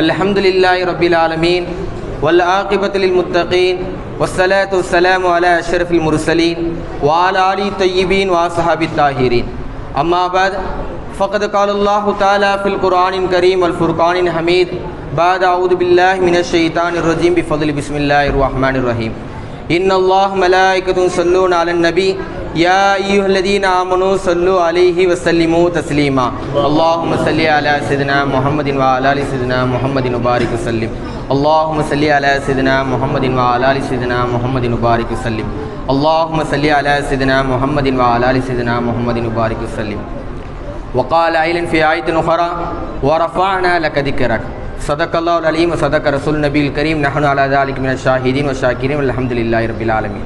அல்ஹம்துலில்லாஹி ரப்பில் ஆலமீன் வல் ஆகிபத்து லில் முத்தகீன் வஸ்ஸலாத்து வஸ்ஸலாமு அலா அஷ்ரஃபில் முர்சலீன் வ அலா ஆலி தய்யிபீன் வ அஸ்ஹாபித் தாஹிரீன். அம்மா பஅத் ஃபக்கத் காலல்லாஹு தஆலா ஃபில் குர்ஆனில் கரீம் வல் ஃபுர்கானில் ஹமீத் பஅத் அஊது பில்லாஹி மினஷ் ஷைத்தானிர் ரஜீம் பிஃபத்லி பிஸ்மில்லாஹிர் ரஹ்மானிர் ரஹீம். இன்னல்லாஹ மலாயிகத்துஹு யுஸல்லூன அலன் நபி யா அய்யுஹல்லதீன ஆமனூ ஸல்லு அலைஹி வஸல்லிமூ தஸ்லீமா. அல்லாஹும்ம ஸல்லி அலா ஸிய்யிதினா முஹம்மதின் வ அலா ஆலி ஸிய்யிதினா முஹம்மதின் வபாரிக் வஸல்லிம். அல்லாஹும்ம ஸல்லி அலா ஸிய்யிதினா முஹம்மதின் வ அலா ஆலி ஸிய்யிதினா முஹம்மதின் வபாரிக் வஸல்லிம். அல்லாஹும்ம ஸல்லி அலா ஸிய்யிதினா முஹம்மதின் வ அலா ஆலி ஸிய்யிதினா முஹம்மதின் வபாரிக் வஸல்லிம். وقال أيضا في آية أخرى ورفعنا لك ذكرك صدق الله العليم وصدق رسول النبي الكريم نحن على ذلك من الشاهدين والشاكرين والحمد لله رب العالمين.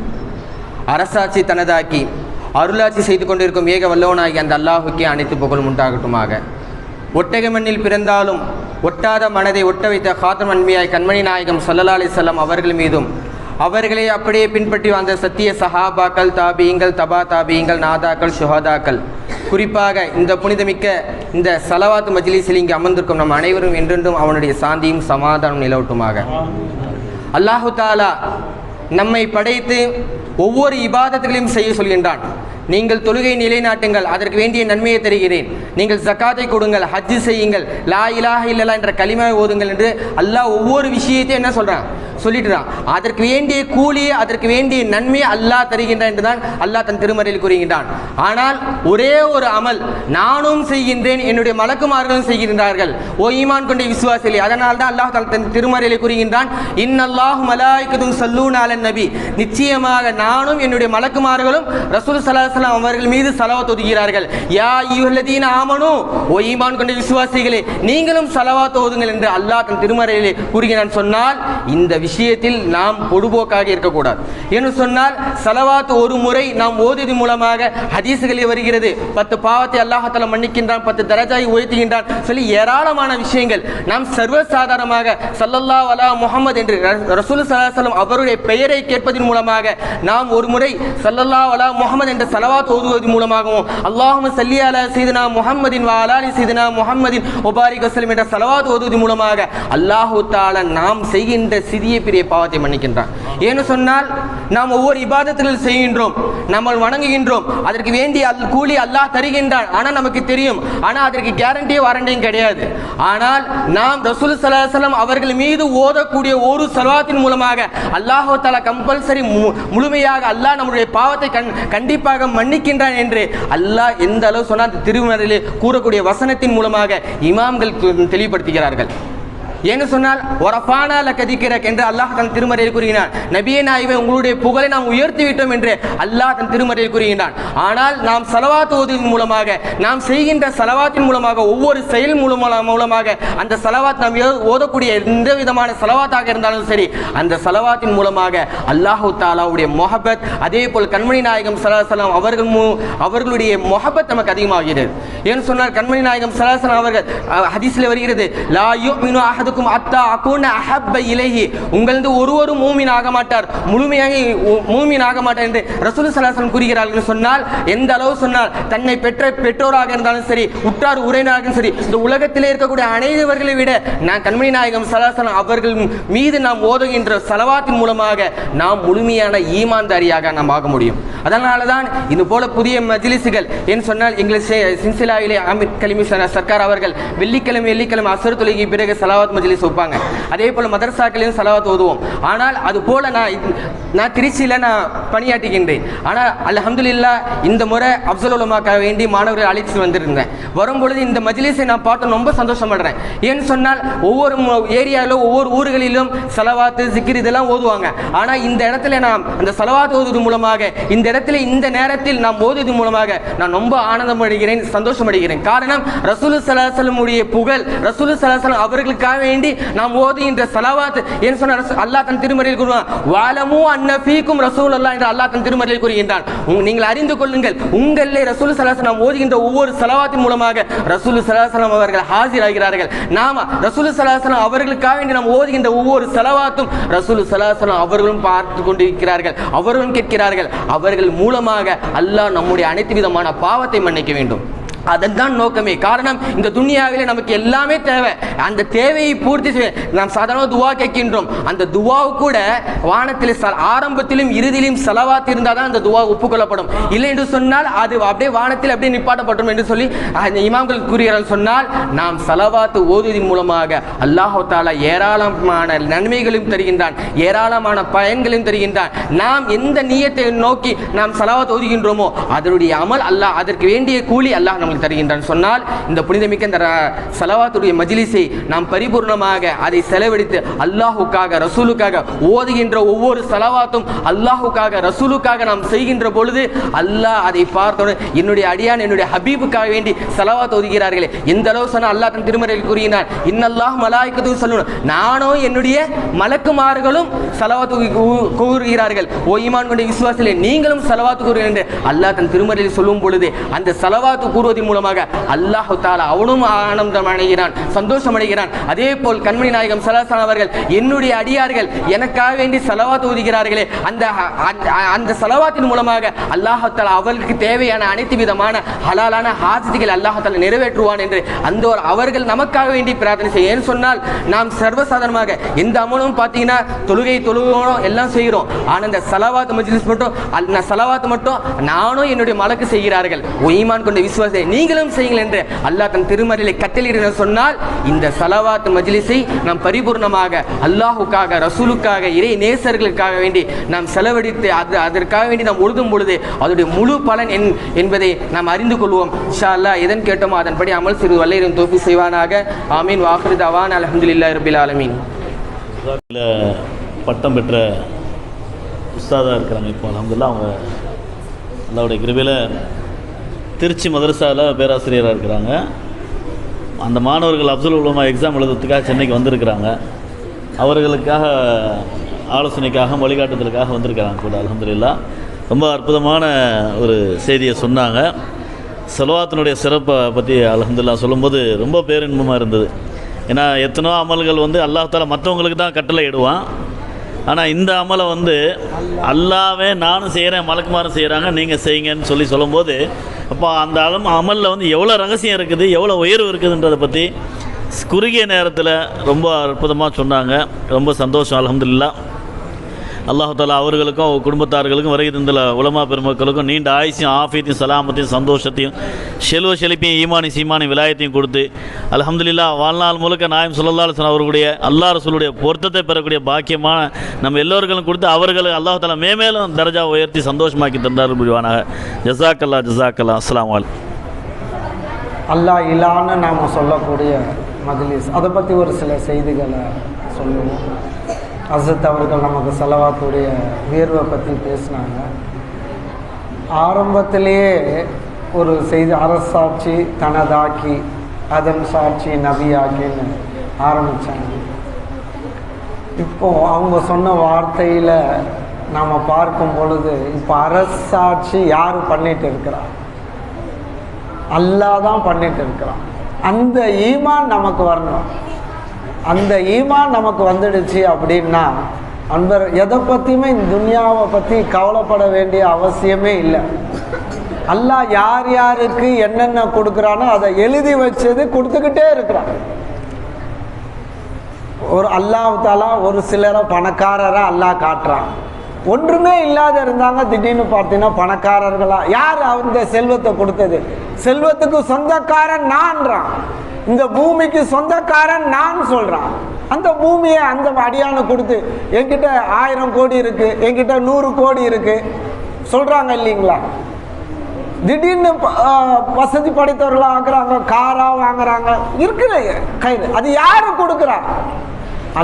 அரசாட்சி தனதாக்கி அருளாட்சி செய்து கொண்டிருக்கும் ஏக வல்லவனாகி அந்த அல்லாஹுக்கே அனைத்து புகழும் உண்டாகட்டுமாக. ஒட்டக மண்ணில் பிறந்தாலும் ஒட்டாத மனதை ஒட்ட வைத்த காத்தம் அன்பியாய் கண்மணி நாயகம் ஸல்லல்லாஹு அலைஹி வஸல்லம் அவர்கள் மீதும் அவர்களை அப்படியே பின்பற்றி வந்த சத்திய சஹாபாக்கள், தாபியங்கள், தபா தாபியங்கள், நாதாக்கள், ஷுஹதாக்கள், குறிப்பாக இந்த புனிதமிக்க இந்த ஸலவாத் மஜ்லிஸில் இங்கு அமர்ந்திருக்கும் நம் அனைவரும் என்றென்றும் அவனுடைய சாந்தியும் சமாதானம் நிலவட்டுமாக. அல்லாஹு தாலா நம்மை படைத்து ஒவ்வொரு இபாதத்துகளையும் செய்ய சொல்கின்றான். நீங்கள் தொழுகை நிலைநாட்டுங்கள், அதற்கு வேண்டிய நன்மையை தருகிறேன். நீங்கள் ஜக்காத்தை கொடுங்கள், ஹஜ்ஜு செய்யுங்கள், லா இலாஹ இல்லல்லாஹ் என்ற கலிமாவை ஓதுங்கள் என்று அல்லாஹ் ஒவ்வொரு விஷயத்தையும் என்ன சொல்கிறான், சொல்லிட்டுறான். அதற்கு வேண்டிய கூலியை, அதற்கு வேண்டிய நன்மையை அல்லாஹ் தருகின்றான் என்று தான் அல்லாஹ் தன் திருமறையில் கூறுகின்றான். ஆனால் ஒரே ஒரு அமல் நானும் செய்கின்றேன், என்னுடைய மலக்குமார்களும் செய்கின்றார்கள், ஓ ஈமான் கொண்ட விசுவாசிகளே. அதனால் தான் அல்லாஹ் தன் திருமறையில் கூறுகின்றான், இன்னல்லாஹு மலாயிகத்துஹு யுஸல்லூன அலன் நபி, நிச்சயமாக நானும் என்னுடைய மலக்குமார்களும் ரசூல் ஸல்லல்லாஹு அலைஹி வஸல்லம் அவர்கள் மீது ஸலவாத் ஓதுகிறார்கள். யா அய்யுஹல்லதீன ஆமனூ, ஓ ஈமான் கொண்ட விசுவாசிகளே, நீங்களும் ஸலவாத் ஓதுங்கள் என்று அல்லாஹ் தன் திருமறையிலே கூறுகிறான். சொன்னால் இந்த விஷயத்தில் நாம் பொடுபோக்காக இருக்கக்கூடாது. என்று சொன்னால் ஸலவாத் ஒரு முறை நாம் ஓதுவது மூலமாக ஹதீஸ்களில் வருகிறது, 10 பாவத்தை அல்லாஹ் தஆலா மன்னிக்கின்றான், 10 தரஜாவை உயர்த்துகின்றான் சொல்லி ஏராளமான விஷயங்கள். நாம் சர்வசாதாரணமாக ஸல்லல்லாஹு அலா முஹம்மது என்று ரசூல் ஸல்லல்லாஹு அலைஹி வஸல்லம் அவருடைய பெயரை கேட்பதன் மூலமாக நாம் ஒரு முறை ஸல்லல்லாஹு அலா முஹம்மது என்ற ஸலவாத் ஓதுவதன் மூலமாகவும் அல்லாஹும்ம ஸல்லி அலா ஸிய்யிதினா முஹம்மதின் வ அலா ஆலி ஸிய்யிதினா முஹம்மதின் வபாரிக் வஸல்லிம் என்ற ஸலவாத் ஓதுவதன் மூலமாக அல்லாஹ் தஆலா நாம் செய்கின்ற சிறிய பெரிய பாவத்தை மன்னிக்கின்றான். ஏன்னு சொன்னால் நாம் ஒவ்வொரு இபாதத்துகள் செய்கின்றோம், நம்ம வணங்குகின்றோம், அதற்கு வேண்டிய கூலி அல்லாஹ் தருகின்றான். ஆனால் நமக்கு தெரியும், ஆனால் அதற்கு கேரண்டியும் வாரண்டியும் கிடையாது. ஆனால் நாம் ரசூல் ஸல்லல்லாஹு அலைஹி வஸல்லம் அவர்கள் மீது ஓதக்கூடிய ஒரு ஸலவாத்தின் மூலமாக அல்லாஹ் தஆலா கம்பல்சரி முழுமையாக அல்லாஹ் நம்முடைய பாவத்தை கண்டிப்பாக மன்னிக்கின்றான் என்று அல்லாஹ் எந்த அளவு சொன்னால் திருமறையிலே கூறக்கூடிய வசனத்தின் மூலமாக இமாம்கள் தெளிவுபடுத்துகிறார்கள். ஏன்னு சொன்னால் ஒரஃபானா லக திக்ரக் என்று அல்லாஹ் தன் திருமறையில் கூறுகிறான். நபியே நாயகமே, உங்களுடைய புகழை நாம் உயர்த்தி விட்டோம் என்று அல்லாஹ் தன் திருமறையில் கூறுகிறான். ஆனால் நாம் ஸலவாத் ஓதுவதன் மூலமாக, நாம் செய்கின்ற ஸலவாத்தின் மூலமாக, ஒவ்வொரு செயல் மூலமாக அந்த ஸலவாத் நாம் ஓதக்கூடிய எந்த விதமான ஸலவாத்தாக இருந்தாலும் சரி, அந்த ஸலவாத்தின் மூலமாக அல்லாஹு தஆலாவுடைய முஹப்பத், அதே போல் கண்மணி நாயகம் ஸல்லல்லாஹு அலைஹி வஸல்லம் அவர்களுடைய முஹப்பத் நமக்கு அதிகமாகிறது. ஏன்னு சொன்னால் கண்மணி நாயகம் ஸல்லல்லாஹு அலைஹி வஸல்லம் அவர்கள் ஹதீஸில் வருகிறது, லா யுமினு உங்களது ஒருவரும் மூமின் ஆக மாட்டார், முழுமையாக மூமின் ஆக மாட்டார் என்று ரசூல் ஸல்லல்லாஹு அலைஹி வஸல்லம் கூறுகிறார்கள். சொன்னால் எந்த அளவு சொன்னால் தன்னை பெற்ற பெற்றோராக இருந்தாலும் சரி, உற்றார் உறவினராக சரி, இந்த உலகத்திலே இருக்கக்கூடிய அனைவர்களை விட நான் கண்மணி நாயகம் ஸல்லல்லாஹு அலைஹி வஸல்லம் அவர்கள் மீது நாம் ஓதுகின்ற ஸலவாத்தின் மூலமாக நாம் முழுமையான ஈமான்தாரியாக நாம் ஆக முடியும். அதனால தான் இது போல புதிய மஜ்லிஸ்கள் என்று சொன்னால் எங்கள் சின்சிலாவிலே ஆமீர் கலிமி சர்க்கார் அவர்கள் வெள்ளிக்கிழமை அஸ்ர் தொழுகை பிறகு ஸலவாத் மஜ்லிஸ் வைப்பாங்க. அதே போல் மதரசாக்களையும் ஸலவாத் ஓதுவோம். ஆனால் அது போல் நான் திருச்சியில் நான் பணியாற்றுகின்றேன். ஆனால் அல்ஹம்துலில்லாஹ் இந்த முறை அஃஸல் உலமாக்காக வேண்டி மாணவர்கள் அழைத்து வந்திருந்தேன். வரும்பொழுது இந்த மஜ்லிஸை நான் பார்த்து ரொம்ப சந்தோஷப்படுறேன். ஏன்னு சொன்னால் ஒவ்வொரு ஏரியாவிலும் ஒவ்வொரு ஊர்களிலும் ஸலவாத்து ஜிக்ர் இதெல்லாம் ஓதுவாங்க. ஆனால் இந்த இடத்துல நான் அந்த ஸலவாத் ஓதுவது மூலமாக, இந்த இடத்துல இந்த நேரத்தில் நாம் ஓதுவது மூலமாக நான் ரொம்ப ஆனந்தம் அடைகிறேன், சந்தோஷம் அடைகிறேன். காரணம் ரசூல் ஸல்லல்லாஹு அலைஹி வஸல்லம் உடைய புகழ், ரசூல் ஸல்லல்லாஹு அலைஹி வஸல்லம் அவர்களுக்காக வேண்டி நாம் ஓதுகின்ற ஸலவாத் என்று சொன்ன அல்லாஹ் தன் திருமறையில் கூறுவான், வலமு அன்ன ஃபீக்கும் ரசூலுல்லாஹ் என்று அல்லாஹ் தன் திருமறையில் கூறுகின்றான். நீங்கள் அறிந்து கொள்ளுங்கள், உங்களிலே ரசூல் ஸல்லல்லாஹு அலைஹி வஸல்லம் ஓதுகின்ற ஒவ்வொரு ஸலவாத்தின் மூலமாக ரசூல் ஸல்லல்லாஹு அலைஹி வஸல்லம் அவர்கள் ஆஜராகிறார்கள். நாம ரசூல் ஸல்லல்லாஹு அலைஹி வஸல்லம் அவர்களுக்காக வேண்டி நாம் ஓதுகின்ற ஒவ்வொரு ஸலவாத்தும் ரசூல் ஸல்லல்லாஹு அலைஹி வஸல்லம் அவர்களும் பார்த்து கொண்டிருக்கிறார்கள், அவர்களும் கேட்கிறார்கள். அவர்கள் மூலமாக அல்லாஹ் நம்முடைய அனைத்து விதமான பாவத்தை மன்னிக்க வேண்டும். அதன் நோக்கமே. காரணம், இந்த துனியாவிலே நமக்கு எல்லாமே தேவை. அந்த தேவையை பூர்த்தி செய்ய நாம் சாதாரண துவா கேட்கின்றோம். அந்த துவாவு கூட வானத்தில் ஆரம்பத்திலும் இறுதியிலும் ஸலவாத் இருந்தால் தான் அந்த துவா ஒப்புக்கொள்ளப்படும். இல்லை என்று சொன்னால் அது அப்படியே வானத்தில் அப்படியே நிப்பாட்டப்படும் என்று சொல்லி அந்த இமாம்கள் கூறுகிறார்கள். சொன்னால் நாம் ஸலவாத் ஓதுவதன் மூலமாக அல்லாஹ் தஆலா ஏராளமான நன்மைகளையும் தருகின்றான், ஏராளமான பயன்களையும் தருகின்றான். நாம் எந்த நியத்தை நோக்கி நாம் ஸலவாத் ஓதுகின்றோமோ அதனுடைய அமல் அல்லாஹ், அதற்கு வேண்டிய கூலி அல்லாஹ் நமக்கு தருகின்றான். சொன்னால் இந்த புனிதமிக்க இந்த ஸலவாத்துடைய மஜ்லிஸை நாம் பரிபூர்ணமாக அதை செலவழித்து அல்லாஹுக்காக ரசூலுக்காக ஓதுகின்ற ஒவ்வொரு ஸலவாத்தும் அல்லாஹுக்காக ரசூலுக்காக நாம் செய்கின்ற பொழுது அல்லாஹ் அதை பார்த்தோம், என்னுடைய அடியான் என்னுடைய ஹபீபுக்காக வேண்டி ஸலவாத் ஓதுகிறார்களே, எந்த அளவு சொன்னால் அல்லாஹ் தன் திருமறையில் கூறுகிறான், இன்னல்லாஹ் மலாயிகத்து ஸல்லூன், நானும் என்னுடைய மலக்குமார்களும் ஸலவாத் கூறுகிறார்கள். ஓ ஈமான் கொண்ட விசுவாசிகளே, நீங்களும் ஸலவாத் கூறுங்கள் என்று அல்லாஹ் தன் திருமறையில் சொல்லும் பொழுது அந்த ஸலவாத் கூறுவதன் மூலமாக அல்லாஹ் தஆலா அவனும் ஆனந்தம் அடைகிறான், சந்தோஷம் அடைகிறான். அதே போல் கண்மணி நாயகம் ஸல்லல்லாஹு அலைஹி வஸல்லம் அவர்கள், என்னுடைய அடியார்கள் எனக்காக வேண்டி ஸலவாத் ஓதுகிறார்களே, அந்த ஸலவாத்தின் மூலமாக அல்லாஹ் தஆலா அவர்களுக்கு தேவையான அனைத்து விதமான ஹலாலான ஹாஜத்துகள் அல்லாஹ் தஆலா நிறைவேற்றுவான் என்று அந்த அவர்கள் நமக்காக வேண்டி பிரார்த்தனை செய்ய. ஏன்னு சொன்னால் நாம் சர்வசாதாரணமாக எந்த அமலும் பார்த்தீங்கன்னா தொழுகிறோம் எல்லாம் செய்கிறோம். ஆனால் அந்த ஸலவாத் மஜ்லிஸ் மட்டும் ஸலவாத் மட்டும் நானும் என்னுடைய மலக்கு செய்கிறார்கள். ஓ ஈமான் கொண்ட விசுவாசத்தை நீங்களும் செய்யுங்கள் என்று அல்லாஹ் தன் திருமறையிலே கட்டளையிட சொன்னால் இந்த ஸலவாத் மஜ்லிஸை நாம் பரிபூர்ணமாக அல்லாஹுக்காக ரசூலுக்காக இறை நேசர்களுக்காக வேண்டி நாம் செலவழித்து அதற்காக வேண்டி நாம் ஒழுதும் பொழுது அதனுடைய முழு பலன் என்பதை நாம் அறிந்து கொள்வோம். இன்ஷா அல்லாஹ் எதன் கேட்டோமோ அதன்படி அமல் செய்து வல்லையிலும் தௌஃபீக் செய்வானாக. ஆமீன். வாஹிரு தவானா அல்ஹம்துலில்லாஹி ரப்பில் ஆலமீன். பட்டம் பெற்ற உஸ்தாதாக இருக்கிறாங்க இப்போ அல்ஹம்துலில்லாஹ். அவங்க அல்லாஹ்வுடைய கிருபையில் திருச்சி மதரசாவில் பேராசிரியராக இருக்கிறாங்க. அந்த மாணவர்கள் அப்துல் உலமா எக்ஸாம் எழுதுறதுக்காக சென்னைக்கு வந்திருக்கிறாங்க. அவர்களுக்காக ஆலோசனைக்காக வழிகாட்டுதலுக்காக வந்திருக்கிறாங்க கூட. அல்ஹம்துலில்லாஹ் ரொம்ப அற்புதமான ஒரு செய்தியை சொன்னாங்க. ஸலவாத்தினுடைய சிறப்பை பற்றி அல்ஹம்துலில்லாஹ் சொல்லும்போது ரொம்ப பேரின்பமாக இருந்தது. ஏன்னா எத்தனோ அமல்கள் அல்லாஹ் தஆலா மற்றவங்களுக்கு தான் கட்டளை இடுவான். ஆனால் இந்த அமலை அல்லாவே நானும் செய்கிறேன், மலக்குமாரும் செய்கிறாங்க, நீங்கள் செய்யுங்கன்னு சொல்லும்போது அப்போ அந்த அமலில் எவ்வளோ ரகசியம் இருக்குது, எவ்வளோ உயர்வு இருக்குதுன்றதை பற்றி குறுகிய நேரத்தில் ரொம்ப அற்புதமாக சொன்னாங்க. ரொம்ப சந்தோஷம். அல்ஹம்துலில்லாஹ். அல்லாஹ் தஆலா அவர்களுக்கும் குடும்பத்தார்களுக்கும் வருகை தந்துள்ள உலமா பெருமக்களுக்கும் நீண்ட ஆயுசையும் ஆஃபியத்தையும் சலாமத்தையும் சந்தோஷத்தையும் செல்வ செழிப்பையும் ஈமானி சீமானி விலாயத்தையும் கொடுத்து அல்ஹம்துலில்லாஹ் வாழ்நாள் முழுக்க நாயம் ஸல்லல்லாஹு அலைஹி வஸல்லம் அவர்களுடைய அல்லாஹ் ரசூலுடைய பொருத்தத்தை பெறக்கூடிய பாக்கியமான நம்ம எல்லோர்களும் கொடுத்து அவர்களுக்கு அல்லாஹ் தஆலா மேலும் தரஜா உயர்த்தி சந்தோஷமாக்கி தந்தார் புரிவானாக. ஜஸாக்கல்லா ஜஸாக்கல்லா. அஸ்ஸலாமு அலைக்கும். அல்லாஹ் இலான்னு நாம் சொல்லக்கூடிய மஜ்லிஸ், அதை பற்றி ஒரு சில செய்திகளை சொல்லுவோம். ஹஸரத் அவர்கள் நமக்கு ஸலவாத்துடைய உயர்வை பற்றி பேசினாங்க. ஆரம்பத்திலேயே ஒரு செய்தி, அரசாட்சி தனதாக்கி அதன் சாட்சி நபியாக்கின்னு ஆரம்பித்தாங்க. இப்போது அவங்க சொன்ன வார்த்தையில் நாம் பார்க்கும் பொழுது இப்போ அரசாட்சி யார் பண்ணிட்டு இருக்கிறார்? அல்லாஹ் தான் பண்ணிட்டு இருக்கிறான். அந்த ஈமான் நமக்கு வரணும். அந்த ஈமான் நமக்கு வந்துடுச்சு அப்படின்னா அன்பர் எதை பற்றியுமே இந்த துனியாவை பற்றி கவலைப்பட வேண்டிய அவசியமே இல்லை. அல்லாஹ் யார் யாருக்கு என்னென்ன கொடுக்குறானோ அதை எழுதி வச்சது கொடுத்துக்கிட்டே இருக்கிறான். ஒரு அல்லாஹ் தஆலா ஒரு சிலரை பணக்காரராக அல்லாஹ் காட்டுறான். ஒன்றுமே இல்லாத இருந்தாங்க, திடீர்னு பார்த்தீங்கன்னா பணக்காரர்களா. யார் அந்த செல்வத்தை கொடுத்தது? செல்வத்துக்கு சொந்தக்காரன் நான்றான். இந்த பூமிக்கு சொந்தக்காரன் நான் சொல்கிறான். அந்த பூமியை அந்த அடியானு கொடுத்து என்கிட்ட 1000 கோடி இருக்குது, என்கிட்ட 100 கோடி இருக்குது சொல்கிறாங்க இல்லைங்களா? திடீர்னு வசதி படைத்தவர்களாக ஆக்குறாங்க, காராக வாங்குறாங்க, இருக்கிற கயிறு. அது யாரு கொடுக்குறா?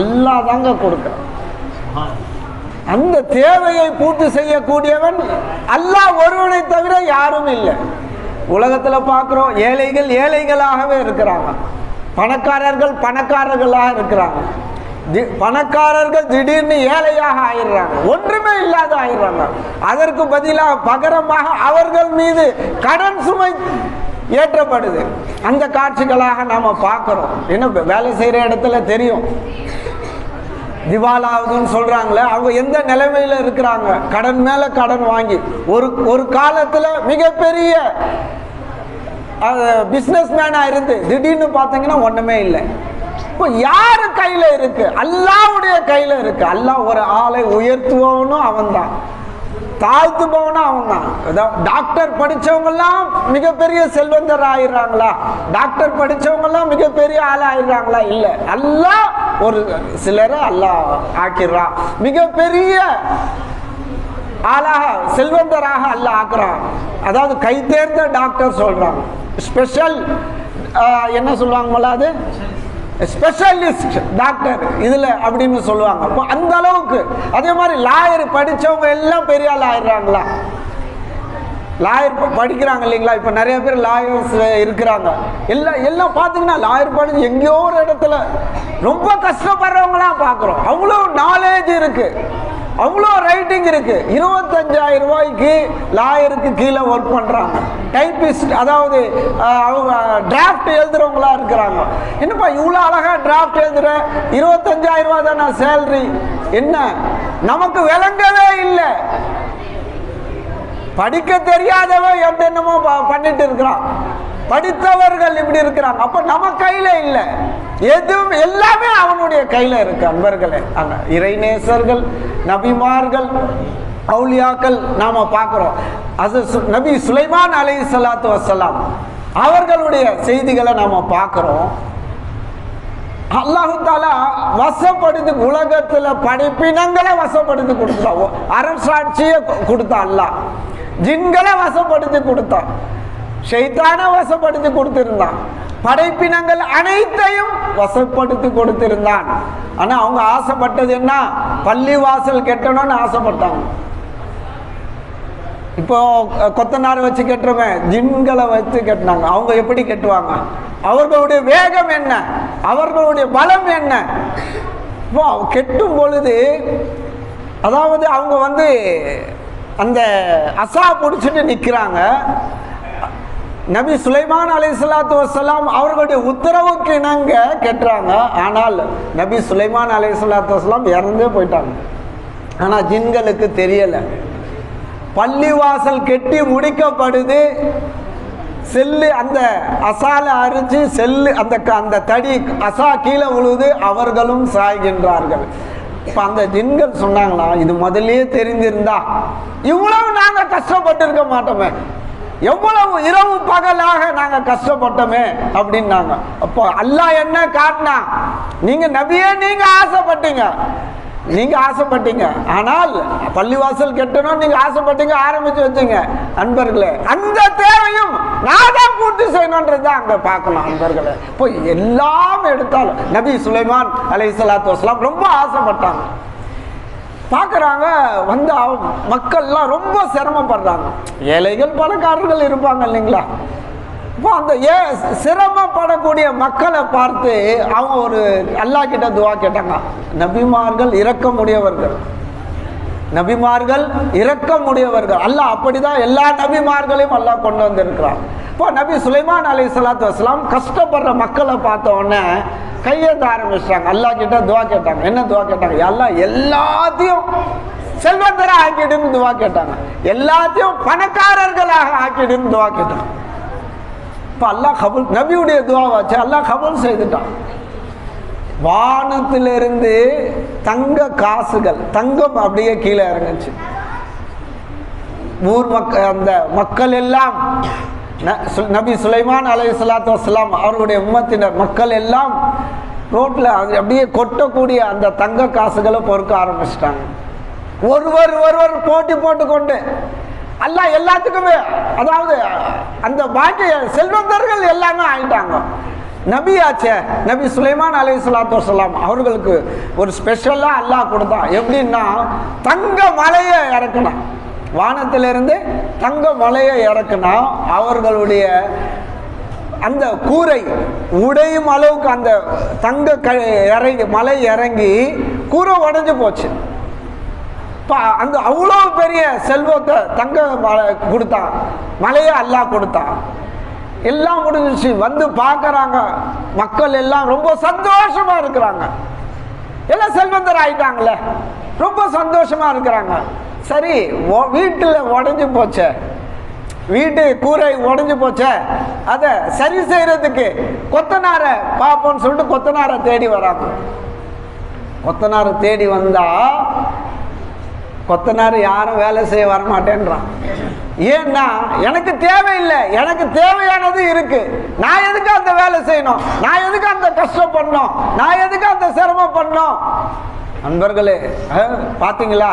அல்லாஹ் தாங்க கொடுக்குறான். அந்த தேவையை பூர்த்தி செய்யக்கூடியவன் அல்லாஹ் ஒருவனை தவிர யாரும் இல்லை. உலகத்தில் பார்க்குறோம், ஏழைகள் ஏழைகளாகவே இருக்கிறாங்க, பணக்காரர்கள் பணக்காரர்களாக இருக்கிறாங்க. பணக்காரர்கள் திடீர்னு ஏழையாக ஆயிடுறாங்க, ஒன்றுமே இல்லாத ஆயிடுறாங்க. அதற்கு பதிலாக பகரமாக அவர்கள் மீது கடன் சுமை ஏற்றப்படுது. அந்த காட்சிகளாக நாம் பார்க்குறோம். இன்னும் வேலை செய்கிற இடத்துல தெரியும், திவாலாகுதுன்னு சொல்கிறாங்களே, அவங்க எந்த நிலைமையில் இருக்கிறாங்க? கடன் மேலே கடன் வாங்கி ஒரு காலத்தில் மிகப்பெரிய பிஸ்னஸ் மேனாக இருந்து திடீர்னு பார்த்தீங்கன்னா ஒன்றுமே இல்லை. இப்போ யார் கையில் இருக்கு? அல்லாஹ்வுடைய கையில் இருக்கு. அல்லாஹ் ஒரு ஆளை உயர்த்துவவனும் அவன் தான், தாழ்த்துபவனும் அவன் தான். டாக்டர் படித்தவங்கெல்லாம் மிகப்பெரிய செல்வந்தர் ஆயிடுறாங்களா? டாக்டர் படித்தவங்கெல்லாம் மிகப்பெரிய ஆள் ஆயிடுறாங்களா? இல்லை. அல்லாஹ் ஒரு சிலரை அல்லாஹ் ஆக்கிடுறான், மிகப்பெரிய ஆளாக செல்வந்தராக அல்லாஹ் ஆக்குறான். அதாவது கை தேர்ந்த டாக்டர் சொல்றாங்க, ஸ்பெஷல் என்ன சொல்லுவாங்க, அது ஸ்பெஷலிஸ்ட் டாக்டர் இதுல அப்படின்னு சொல்லுவாங்க. அப்போ அந்த அளவுக்கு. அதே மாதிரி லாயர் படிச்சவங்க எல்லாம் பெரிய ஆள் ஆயிடுறாங்களா? லாயர் படிக்கிறாங்க இல்லைங்களா? இப்போ நிறைய பேர் லாயர்ஸ் இருக்கிறாங்க. எல்லாம் பார்த்தீங்கன்னா லாயர் படிச்சு எங்கேயோ ஒரு இடத்துல ரொம்ப கஷ்டப்படுறவங்களாம் பார்க்குறோம். அவ்வளோ நாலேஜ் இருக்கு, அவ்வளோ ரைட்டிங் இருக்கு. 25,000 ரூபாய்க்கு லாயருக்கு கீழே ஒர்க் பண்றாங்க. டைப்பிஸ்ட், அதாவது அவங்க டிராஃப்ட் எழுதுறவங்களா இருக்கிறாங்க. என்னப்பா இவ்வளோ அழகா டிராஃப்ட் எழுதுற, 25,000 ரூபாய் தானே சேலரி? என்ன நமக்கு விளங்கவே இல்லை. படிக்க தெரியாதவன் என்னமோ பண்ணிட்டு இருக்கிறான், படித்தவர்கள் இப்படி இருக்கிறாங்க. அப்ப நம்ம கையில இல்லை, எதுவும் எல்லாமே அவனுடைய கையில இருக்கு. அன்பர்களே, இறைநேசர்கள், நபிமார்கள், அவுலியாக்கள் நாம பார்க்கிறோம். அது நபி சுலைமான் அலைஹிஸ்ஸலாத்து வஸ்ஸலாம் அவர்களுடைய செய்திகளை நாம பார்க்கிறோம். அல்லாஹு தாலா வசப்படுத்தி உலகத்துல படைப்பினங்களை வசப்படுத்தி கொடுத்தான், அரசாட்சியை கொடுத்தான். அல்லாஹ் ஜின்களை வசப்படுத்தி கொடுத்தான், ஷைத்தானை வசப்படுத்தி கொடுத்திருந்தான், படைப்பினங்கள் அனைத்தையும் வசப்படுத்தி கொடுத்திருந்தான். ஆனா அவங்க ஆசைப்பட்டது என்ன? பள்ளி வாசல் கட்டணும்னு ஆசைப்பட்டாங்க. இப்போ கொத்தனார் வச்சு கட்டுறோமே, ஜின்களை வச்சு கட்டினாங்க. அவங்க எப்படி கட்டுவாங்க? அவர்களுடைய வேகம் என்ன, அவர்களுடைய பலம் என்ன? இப்போ கெட்டும் பொழுது, அதாவது அவங்க அந்த அசா பிடிச்சிட்டு நிற்கிறாங்க. நபி சுலைமான் அலைஹிஸ்ஸலாத்து வஸ்ஸலாம் அவர்களுடைய உத்தரவுக்கு இணங்க கெட்டுறாங்க. ஆனால் நபி சுலைமான் அலைஹிஸ்ஸலாத்து வஸ்ஸலாம் இறந்தே போயிட்டாங்க. ஆனால் ஜின்களுக்கு தெரியலை. பள்ளிவாசல் கெட்டி முடிக்கப்படுது, செல்லு அந்த அசால அரிச்சு செல்லு அந்த தடி அசா கீழே விழுது, அவர்களும் சாய்கின்றார்கள். இப்ப அந்த ஜின்கள் சொன்னாங்களா, இது முதல்லயே தெரிஞ்சிருந்தா இவ்வளவு நாங்க கஷ்டப்பட்டு இருக்க மாட்டோமே, எவ்வளவு இரவு பகலாக நாங்க கஷ்டப்பட்டோமே அப்படின்னாங்க. அப்போ அல்லாஹ் என்ன காட்டினா, நீங்க நபியே நீங்க ஆசைப்பட்டீங்க, ஆனால் பள்ளிவாசல் கட்டணும் நீங்க ஆசைப்பட்டீங்க, ஆரம்பிச்சு வச்சீங்க. அன்பர்களே, அந்த தேவையும் நான் தான் பூர்த்தி செய்யணும்ன்றது அங்க பார்க்கணும். அன்பர்களே, இப்போ எல்லாம் எடுத்தாலும் நபி சுலைமான் அலைஹிஸ்ஸலாத்து வஸ்ஸலாம் ரொம்ப ஆசைப்பட்டாங்க. பார்க்குறாங்க மக்கள்லாம் ரொம்ப சிரமப்படுறாங்க. ஏழைகள் பணக்காரர்கள் இருப்பாங்க இல்லைங்களா? இப்போ அந்த சிரமப்படக்கூடிய மக்களை பார்த்து அவங்க ஒரு அல்லாஹ் கிட்ட துவா கேட்டாங்க. நபிமார்கள் இரக்கமுடையவர்கள், அல்லாஹ் அப்படிதான் எல்லா நபிமார்களையும் அல்லாஹ் கொண்டு வந்திருக்கிறான். இப்போ நபி சுலைமான் அலைஹிஸ்ஸலாத்து வஸ்ஸலாம் கஷ்டப்படுற மக்களை பார்த்த உடனே கையேந்த ஆரம்பிச்சிட்டாங்க. அல்லாஹ் கிட்ட துவா கேட்டாங்க. என்ன துவா கேட்டாங்க? அல்லாஹ் எல்லாத்தையும் செல்வந்தரா ஆக்கிடுன்னு துவா கேட்டாங்க, எல்லாத்தையும் பணக்காரர்களாக ஆக்கிடுன்னு துவா கேட்டாங்க. இப்போ அல்லாஹ் கபூல், நபியுடைய துவாவாச்சு, அல்லாஹ் கபூல் செய்துட்டான். வானத்திலிருந்து தங்க காசுகள், தங்கம் அப்படியே கீழே இறங்குச்சு. ஊர் அந்த மக்கள் எல்லாம் நபி சுலைமான் அலைஹிஸ்ஸலாத்து வஸ்ஸலாம் அவர்களுடைய உம்மத்தினர் மக்கள் எல்லாம் ரோட்ல அப்படியே கொட்டக்கூடிய அந்த தங்க காசுகளை பொறுக்க ஆரம்பிச்சிட்டாங்க. ஒருவர் போட்டி போட்டுக்கொண்டு அல்லாஹ் எல்லாத்துக்குமே, அதாவது அந்த பாக்கிய செல்வந்தர்கள் எல்லாமே ஆயிட்டாங்க. நபியாச்சே, நபி சுலைமான் அலைஹிஸ்ஸலாத்து வஸ்ஸலாம் அவர்களுக்கு ஒரு ஸ்பெஷலா அல்லாஹ் கொடுத்தான். எப்படின்னா, தங்க மலையை இறக்கணும், வானத்திலிருந்து தங்க மலையை இறக்குனா அவர்களுடைய அந்த கூரை உடையும் அளவுக்கு அந்த தங்க இறங்கி மலை இறங்கி கூரை உடைஞ்சு போச்சு. அந்த அவ்வளோ பெரிய செல்வத்தை தங்க மலை கொடுத்தான், மலையை அல்லாஹ் கொடுத்தான். எல்லாம் முடிஞ்சிச்சு. பார்க்கறாங்க மக்கள் எல்லாம் ரொம்ப சந்தோஷமா இருக்கிறாங்க. எல்லாம் செல்வந்தர் ஆயிட்டாங்களே, ரொம்ப சந்தோஷமா இருக்கிறாங்க. சரி, வீட்டில் உடஞ்சி போச்சே, வீட்டு கூரை உடைஞ்சு போச்சே, அதை சரி செய்யறதுக்கு கொத்தனாரை பார்ப்போம்னு சொல்லிட்டு கொத்தனாரை தேடி வராங்க. கொத்தனாரை தேடி வந்தா கொத்தனார் யாரும் வேலை செய்ய வரமாட்டேன்றான். ஏன்னா எனக்கு தேவையில்லை, எனக்கு தேவையானது இருக்கு, நான் எதுக்கு அந்த வேலை செய்யணும், நான் எதுக்கு அந்த கஷ்டம் பண்ணணும், நான் எதுக்கு அந்த சிரமம் பண்ணணும். நண்பர்களே பாத்தீங்களா,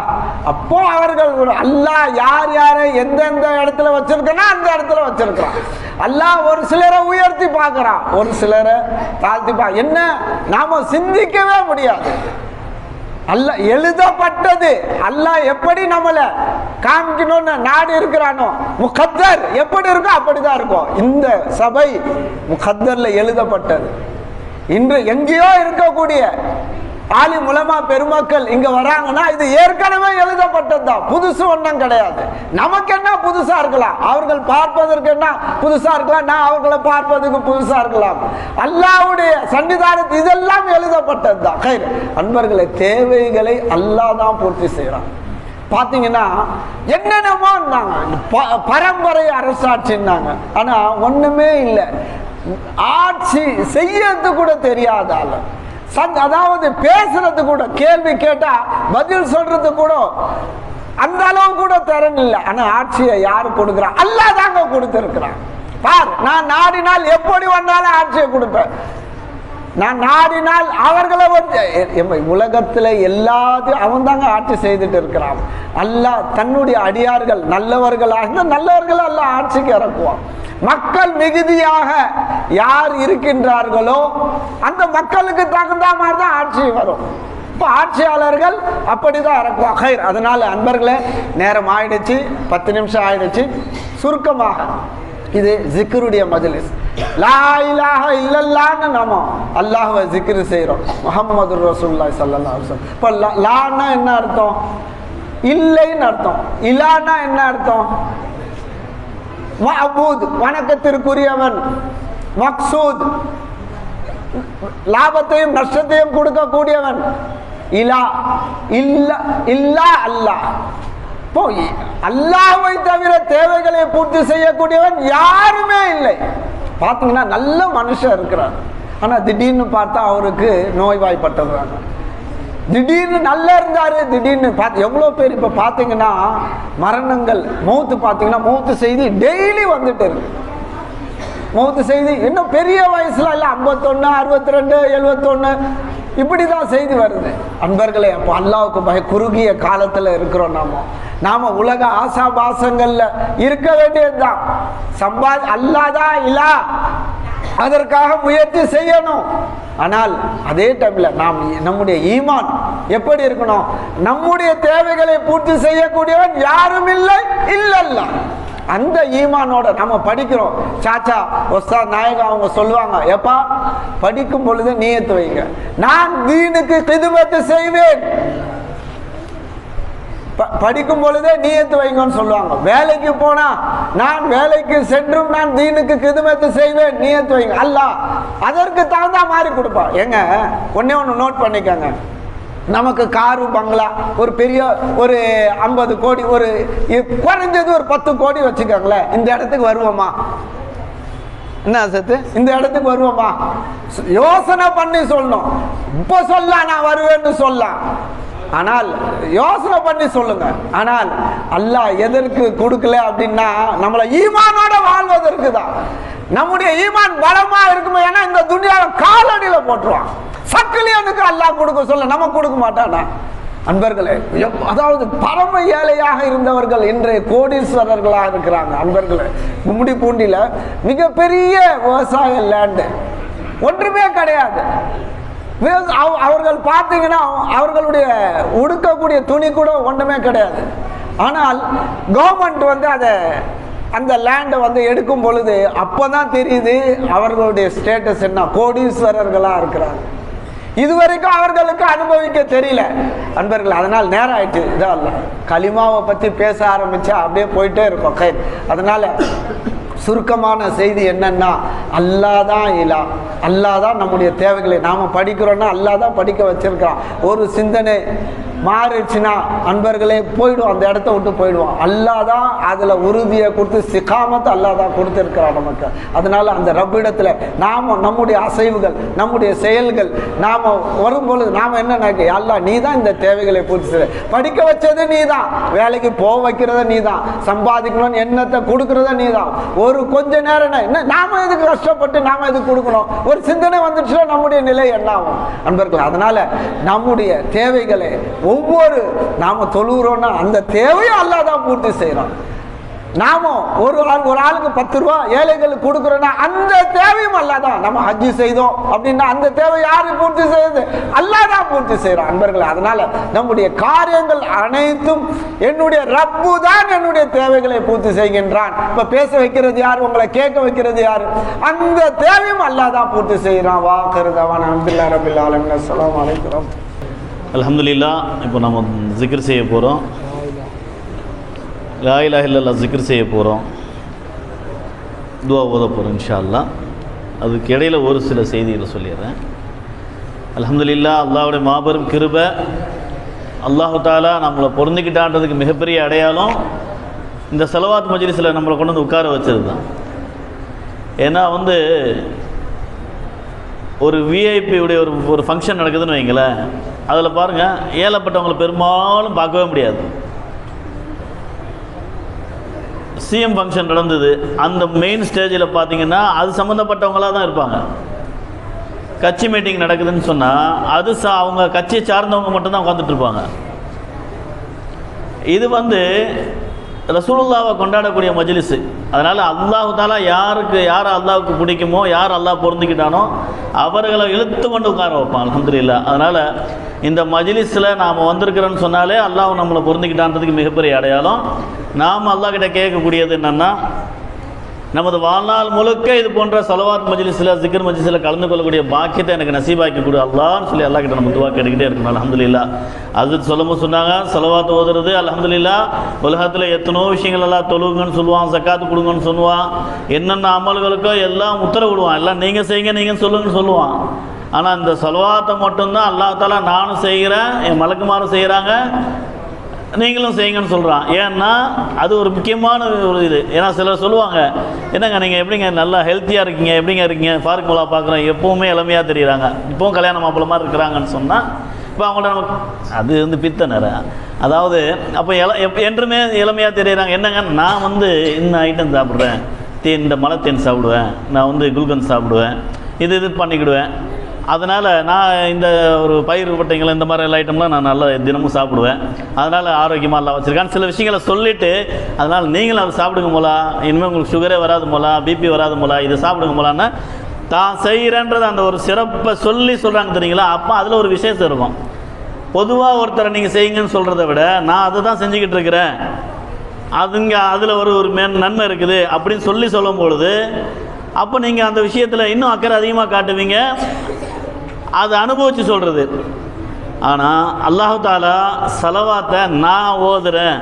அப்போ அவர்கள் அல்லாஹ் யார் யாரை எந்தெந்த இடத்துல வச்சிருக்கனா அந்த இடத்துல வச்சிருக்கிறான். அல்லாஹ் ஒரு சிலரை உயர்த்தி பார்க்கறான், ஒரு சிலரை தாழ்த்தி என்ன நாம சிந்திக்கவே முடியாது. அல்லாஹ் எழுதப்பட்டது, அல்லாஹ் எப்படி நம்மளை காமிக்கணும்னு நாடு இருக்கிறானோ, முகத்தர் எப்படி இருக்கோ அப்படிதான் இருக்கும். இந்த சபை முகத்தர்ல எழுதப்பட்டது. இன்று எங்கேயோ இருக்கக்கூடிய ஆலிம் உலமா பெருமக்கள் இங்க வராங்கன்னா இது ஏற்கனவே எழுதப்பட்டதுதான், புதுசு ஒன்றும் கிடையாது. நமக்கு என்ன புதுசா இருக்கலாம், அவர்கள் பார்ப்பதற்கு என்ன புதுசா இருக்கலாம், நான் அவர்களை பார்ப்பதற்கு புதுசா இருக்கலாம். அல்லாஹ்வுடைய சன்னிதானத்தில் இதெல்லாம் எழுதப்பட்டதுதான். அன்பர்களை தேவைகளை அல்லாஹ் தான் பூர்த்தி செய்யறான். பாத்தீங்கன்னா என்னென்னமோ பரம்பரை அரசாட்சின்னாங்க, ஆனா ஒண்ணுமே இல்லை. ஆட்சி செய்யறது கூட தெரியாதால, அதாவது பேசுறது கூட, கேள்வி கேட்டா பதில் சொல்றது கூட அந்த அளவு கூட திறன் இல்லை. ஆனா ஆட்சியை யாரு கொடுக்கிறான்? அல்லாஹ் தாங்க கொடுத்திருக்கிறான். பார், நான் நாடினால் எப்படி வந்தாலும் ஆட்சியை கொடுப்பேன். நான் நாடினால் அவர்களை உலகத்துல எல்லாத்தையும் அவன் தாங்க ஆட்சி செய்துட்டு இருக்கிறான். அல்லாஹ் தன்னுடைய அடியார்கள் நல்லவர்களாக நல்லவர்கள் அல்லாஹ் ஆட்சிக்கு இறக்குவான். மக்கள் மிகுதியாக யார் இருக்கின்றார்களோ அந்த மக்களுக்கு தகுந்த மாதிரி தான் ஆட்சி வரும். இப்போ ஆட்சியாளர்கள் அப்படிதான் இறக்குவாங்க. அதனால அன்பர்களே, நேரம் ஆயிடுச்சு, 10 நிமிஷம் ஆயிடுச்சு. சுருக்கமாக இது ஜிக்ருடைய மஜ்லிஸ். லா இலாஹ இல்லல்லாஹ்னு நாம அல்லாஹ்வை ஜிக்ர் செய்றோம், முஹம்மது ரசூலுல்லாஹி ஸல்லல்லாஹு அலைஹி வஸல்லம். இப்போ லான்னா என்ன அர்த்தம்? இல்லைன்னு அர்த்தம். இலானா என்ன அர்த்தம்? மஅபூத், வணக்கத்திற்குரியவன். மக்சூத், லாபத்தையும் நஷ்டத்தையும் கொடுக்கக்கூடியவன். இலா இல்ல இல்லா அல்லாஹ். போய் அல்லாஹ்வை தவிர தேவைகளை பூர்த்தி செய்யக்கூடியவன் யாருமே இல்லை. பார்த்தீங்கன்னா நல்ல மனுஷன் இருக்கிறார், ஆனா திடீர்னு பார்த்தா அவருக்கு நோய்வாய்ப்பட்டுறாங்க. திடீர்னு நல்லா இருந்தாரு, திடீர்னு பார்த்து எவ்வளோ பேர் இப்போ பார்த்தீங்கன்னா மரணங்கள், மௌத்து பார்த்தீங்கன்னா மௌத்து செய்தி டெய்லி வந்துட்டு இருக்கு. மௌத்து செய்தி இன்னும் பெரிய வயசுல இல்லை, 51, 62, 71 இப்படிதான் செய்தி வருது. அன்பர்களே, அப்போ அல்லாஹ்வுக்கு குறுகிய காலத்துல இருக்கிறோம். நாம உலக ஆசாபாசங்கள்ல இருக்க வேண்டியதுதான். அல்லாஹ்தான் இலா, அதற்காக முயற்சி செய்யணும். ஆனால் அதே டைம்ல நாம் நம்முடைய ஈமான் எப்படி இருக்கணும்? நம்முடைய தேவைகளை பூர்த்தி செய்யக்கூடியவன் யாரும் இல்லை இல்லல்ல. அந்த ஈமானோட நம்ம படிக்கிறோம். சாச்சா உஸ்தாத் நாயகம் அவங்க சொல்லுவாங்க, எப்பா படிக்கும் பொழுது நியத்து வைங்க, நான் தீனுக்கு கிதுமத்து செய்வேன். படிக்கும் பொழுதே நியத்து வைங்கன்னு சொல்லுவாங்க. வேலைக்கு போனா நான் வேலைக்கு சென்றும் நான் தீனுக்கு கிதுமத்து செய்வேன், நியத்து வைங்க. அல்லாஹ் அதற்கு தகுந்த மாதிரி கொடுப்பான். எங்க ஒன்னே ஒன்று நோட் பண்ணிக்கங்க, நமக்கு காரு பங்களா ஒரு பெரிய ஒரு 50 கோடி, ஒரு குறைஞ்சது ஒரு 10 கோடி வச்சுக்கோங்களேன், இந்த இடத்துக்கு வருவோமா? என்ன சத்து, இந்த இடத்துக்கு வருவோமா? யோசனை பண்ணி சொல்லணும். இப்போ சொல்லலாம் நான் வருவேன்னு சொல்லலாம், ஆனால் யோசனை பண்ணி சொல்லுங்க. ஆனால் அல்லாஹ் எதற்கு கொடுக்கல அப்படின்னா நம்மளை ஈமானோட வாழ்வதற்கு தான். நம்முடைய ஈமான் பலமா இருக்குமே, ஏன்னா இந்த துனியாவை காலடியில போட்டுருவான். சக்கிலியனுக்கு அல்லாஹ் கொடுக்க சொல்ல நம்ம கொடுக்க மாட்டானா? அன்பர்களே, அதாவது பரம ஏழையாக இருந்தவர்கள் இன்றைய கோடீஸ்வரர்களாக இருக்கிறாங்க. அன்பர்களே, கும்மிடி பூண்டியில மிகப்பெரிய விவசாய லேண்டு ஒன்றுமே கிடையாது. அவர்கள் பார்த்தீங்கன்னா அவர்களுடைய உடுக்கக்கூடிய துணி கூட ஒன்றுமே கிடையாது. ஆனால் கவர்மெண்ட் அதை அந்த லேண்டை எடுக்கும் பொழுது அப்போதான் தெரியுது அவர்களுடைய ஸ்டேட்டஸ் என்ன, கோடீஸ்வரர்களாக இருக்கிறாங்க. இதுவரைக்கும் அவர்களுக்கு அனுபவிக்க தெரியல. அன்பர்கள், அதனால் நேரம் ஆயிடுச்சு. இதான் களிமாவை பற்றி பேச ஆரம்பிச்சா அப்படியே போயிட்டே இருக்கும். அதனால சுருக்கமான செய்தி என்னன்னா, அல்லாஹ் தான் இலா, அல்லாஹ் தான் நம்முடைய தேவைகளை நாம் படிக்கிறோன்னா அல்லாஹ் தான் படிக்க வச்சிருக்கிறான். ஒரு சிந்தனை மாறிடுச்சுன்னா அன்பர்களே போயிடுவோம், அந்த இடத்த விட்டு போயிடுவோம். அல்லாஹ் தான் அதில் உறுதியை கொடுத்து சிகாமத்தை அல்லாஹ் தான் கொடுத்துருக்கிறான் நமக்கு. அதனால் அந்த ரப்பிடத்தில் நாம் நம்முடைய அசைவுகள், நம்முடைய செயல்கள் நாம் வரும்பொழுது நாம் என்ன நினைக்க, அல்லாஹ் நீ தான் இந்த தேவைகளை பூர்த்தி செய்ய, படிக்க வச்சது நீ தான், வேலைக்கு போக வைக்கிறத நீ தான், சம்பாதிக்கணும்னு எண்ணத்தை கொடுக்குறத நீ தான். ஒரு கொஞ்ச நேரம் என்ன நாம் இதுக்கு கஷ்டப்பட்டு நாம் இதுக்கு கொடுக்கணும், ஒரு சிந்தனை வந்துச்சுன்னா நம்முடைய நிலை என்ன ஆகும் அன்பர்கள். அதனால் நம்முடைய தேவைகளை ஒவ்வொரு நாம தொழுகிறோம்னா அந்த தேவையும் அல்லாஹ் தான் பூர்த்தி செய்யறோம். நாம ஒரு ஆளுக்கு 10 ரூபா ஏழைகளுக்கு கொடுக்குறோம்னா அந்த தேவையும் அல்லாஹ் தான். நம்ம ஹஜ்ஜி செய்தோம் அப்படின்னா அந்த தேவை யாரு பூர்த்தி செய்யுது? அல்லாஹ் தான் பூர்த்தி செய்யறோம் அன்பர்கள். அதனால நம்முடைய காரியங்கள் அனைத்தும் என்னுடைய ரப்பு தான் என்னுடைய தேவைகளை பூர்த்தி செய்கின்றான். இப்ப பேச வைக்கிறது யாரு, உங்களை கேட்க வைக்கிறது யாரு? அந்த தேவையும் அல்லாஹ் தான் பூர்த்தி செய்யறான். வாக்கருதவான் அல்ஹம்துலில்லாஹி ரப்பில் ஆலமீன். அஸ்ஸலாமு அலைக்கும். அல்ஹம்துலில்லாஹ். இப்போ நம்ம ஜிக்ர் செய்ய போகிறோம், லா இலாஹ இல்லல்லாஹ் ஜிக்ர் செய்ய போகிறோம், துவா ஓத போகிறோம் இன்ஷா அல்லாஹ். அதுக்கு இடையில் ஒரு சில செய்திகளை சொல்லிடுறேன். அல்ஹம்துலில்லாஹ், அல்லாஹ்வுடைய மாபெரும் கிருபை. அல்லாஹு தாலா நம்மளை பொருந்திக்கிட்டான்றதுக்கு மிகப்பெரிய அடையாளம் இந்த ஸலவாத் மஜ்லிஸில் நம்மளை கொண்டு வந்து உட்கார வச்சது தான். ஏன்னா ஒரு விஐபியுடைய ஒரு ஃபங்க்ஷன் நடக்குதுன்னு வைங்களேன், அதில் பாருங்கள் ஏழப்பட்டவங்களை பெரும்பாலும் பார்க்கவே முடியாது. சிஎம் ஃபங்க்ஷன் நடந்தது, அந்த மெயின் ஸ்டேஜில் பார்த்தீங்கன்னா அது சம்மந்தப்பட்டவங்களாக தான் இருப்பாங்க. கட்சி மீட்டிங் நடக்குதுன்னு சொன்னால் அது அவங்க கட்சியை சார்ந்தவங்க மட்டும்தான் உட்காந்துட்டு இருப்பாங்க. இது ரசூலுல்லாவை கொண்டாடக்கூடிய மஜ்லிஸு. அதனால் அல்லாஹு தாலா யார் அல்லாஹுக்கு பிடிக்குமோ, யார் அல்லாஹ் பொருந்திக்கிட்டானோ அவர்களை இழுத்து கொண்டு உட்கார வைப்பான் அல்ஹம்துலில்லாஹ். அதனால் இந்த மஜ்லிஸில் நாம் வந்திருக்கிறோன்னு சொன்னாலே அல்லாஹ் நம்மளை பொருந்திக்கிட்டான்றதுக்கு மிகப்பெரிய அடையாளம். நாம் அல்லாஹ் கிட்ட கேட்கக்கூடியது என்னென்னா, நமது வாழ்நாள் முழுக்க இது போன்ற ஸலவாத் மஜ்லிஸில் ஜிக்ர் மஜ்லிஸில் கலந்து கொள்ளக்கூடிய பாக்கியத்தை எனக்கு நசீபாக்கி கொடு அல்லாஹ்னு சொல்லி அல்லாஹ் கிட்ட நம்ம துவா கேட்டுக்கிட்டே இருக்கணும் அல்ஹம்துலில்லாஹ். அது சொல்லும்போது சொன்னாங்க, ஸலவாத் ஓதுறது அல்ஹம்துலில்லாஹ் உலகத்தில் எத்தனோ விஷயங்கள் எல்லாம் தொழுவுங்கன்னு சொல்லுவான், ஜக்காத்து கொடுங்கன்னு சொல்லுவான், என்னென்ன அமல்களுக்கோ எல்லாம் உத்தரவு விடுவான், எல்லாம் நீங்கள் செய்யுங்க நீங்கள் சொல்லுங்கன்னு சொல்லுவான். ஆனால் இந்த ஸலவாத்தை மட்டும்தான் அல்லாஹ் தாலா நானும் செய்கிறேன், என் மலக்குமாரும் செய்கிறாங்க, நீங்களும் செய்யுங்கன்னு சொல்கிறான். ஏன்னா அது ஒரு முக்கியமான ஒரு இது. ஏன்னா சிலர் சொல்லுவாங்க, என்னங்க நீங்கள் எப்படிங்க நல்லா ஹெல்த்தியாக இருக்கீங்க, எப்படிங்க இருக்கீங்க, ஃபாரூக் மௌலா பார்க்குறேன் எப்போவுமே இளமையாக தெரியுறாங்க, இப்போவும் கல்யாண மாப்பிள்ளை மாதிரி இருக்கிறாங்கன்னு சொன்னால் இப்போ அவங்கள்ட்ட நமக்கு அது பித்தனர. அதாவது அப்போ என்றுமே இளமையாக தெரியுறாங்க. என்னங்க நான் இந்த ஐட்டம் சாப்பிட்றேன், இந்த மலை தேன் சாப்பிடுவேன், நான் குல்கந்த் சாப்பிடுவேன், இது பண்ணிக்கிடுவேன், அதனால் நான் இந்த ஒரு பயிர் பட்டைங்களை இந்த மாதிரி ஐட்டம்லாம் நான் நல்லா தினமும் சாப்பிடுவேன், அதனால் ஆரோக்கியமாக எல்லாம் வச்சுருக்கான்னு சில விஷயங்களை சொல்லிவிட்டு, அதனால் நீங்களும் அதை சாப்பிடுங்க போலா, இனிமேல் உங்களுக்கு சுகரே வராது போலா, பிபி வராது போலா, இதை சாப்பிடுங்க போலான்னு தான் செய்கிறேன்றது அந்த ஒரு சிறப்பை சொல்கிறாங்க தெரியுங்களா. அப்போ அதில் ஒரு விசேஷம் இருக்கும். பொதுவாக ஒருத்தரை நீங்கள் செய்யுங்கன்னு சொல்கிறத விட நான் அதை தான் செஞ்சுக்கிட்டு இருக்கிறேன், அதில் ஒரு நன்மை இருக்குது அப்படின்னு சொல்லும் பொழுது அப்போ நீங்கள் அந்த விஷயத்தில் இன்னும் அக்கறை அதிகமாக காட்டுவீங்க, அதை அனுபவித்து சொல்கிறது. ஆனால் அல்லாஹு தாலா ஸலவாத்தை நான் ஓதுறேன்,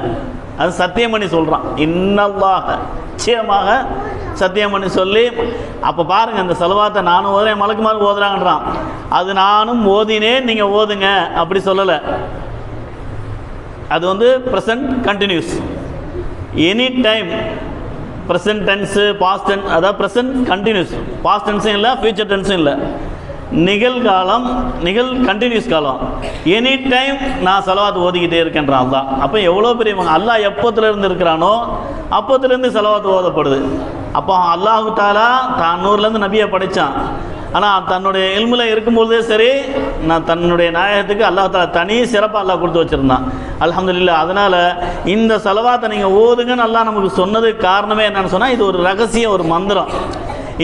அது சத்தியம் பண்ணி சொல்கிறான். இன்னல்லாஹ, நிச்சயமாக சத்தியம் பண்ணி சொல்லி, அப்போ பாருங்கள் இந்த ஸலவாத்தை நானும் ஓதுறேன், மலக்குமாரும் ஓதுறாங்கன்றான். அது நானும் ஓதினேன், நீங்கள் ஓதுங்க அப்படி சொல்லலை. அது present continuous, any time, present tense, past tense, அதாவது ப்ரெசன்ட் கண்டினியூஸ், பாஸ்ட் டென்ஸும் இல்லை ஃபியூச்சர் டென்ஸும் இல்லை, நிகழ்காலம், கண்டினியூஸ் காலம், எனி டைம் நான் ஸலவாத் ஓதிக்கிட்டே இருக்கேன்றான் அல்லாஹ். அப்போ எவ்வளோ பெரிய அல்லாஹ் எப்போத்துலேருந்து இருக்கிறானோ அப்போத்துலேருந்து ஸலவாத் ஓதப்படுது. அப்போ அல்லாஹு தாலா தான் 100லேருந்து நபியை படைத்தான். ஆனால் தன்னுடைய இல்மில் இருக்கும்போதே சரி, நான் தன்னுடைய நாயகத்துக்கு அல்லாஹ் தாலா தனி சிறப்பாக அல்லாஹ் கொடுத்து வச்சுருந்தான் அல்ஹம்துலில்லாஹ். அதனால் இந்த ஸலவாத்தை நீங்கள் ஓதுங்கன்னு அல்லாஹ் நமக்கு சொன்னதுக்கு காரணமே என்னென்னு சொன்னால், இது ஒரு ரகசியம், ஒரு மந்திரம்.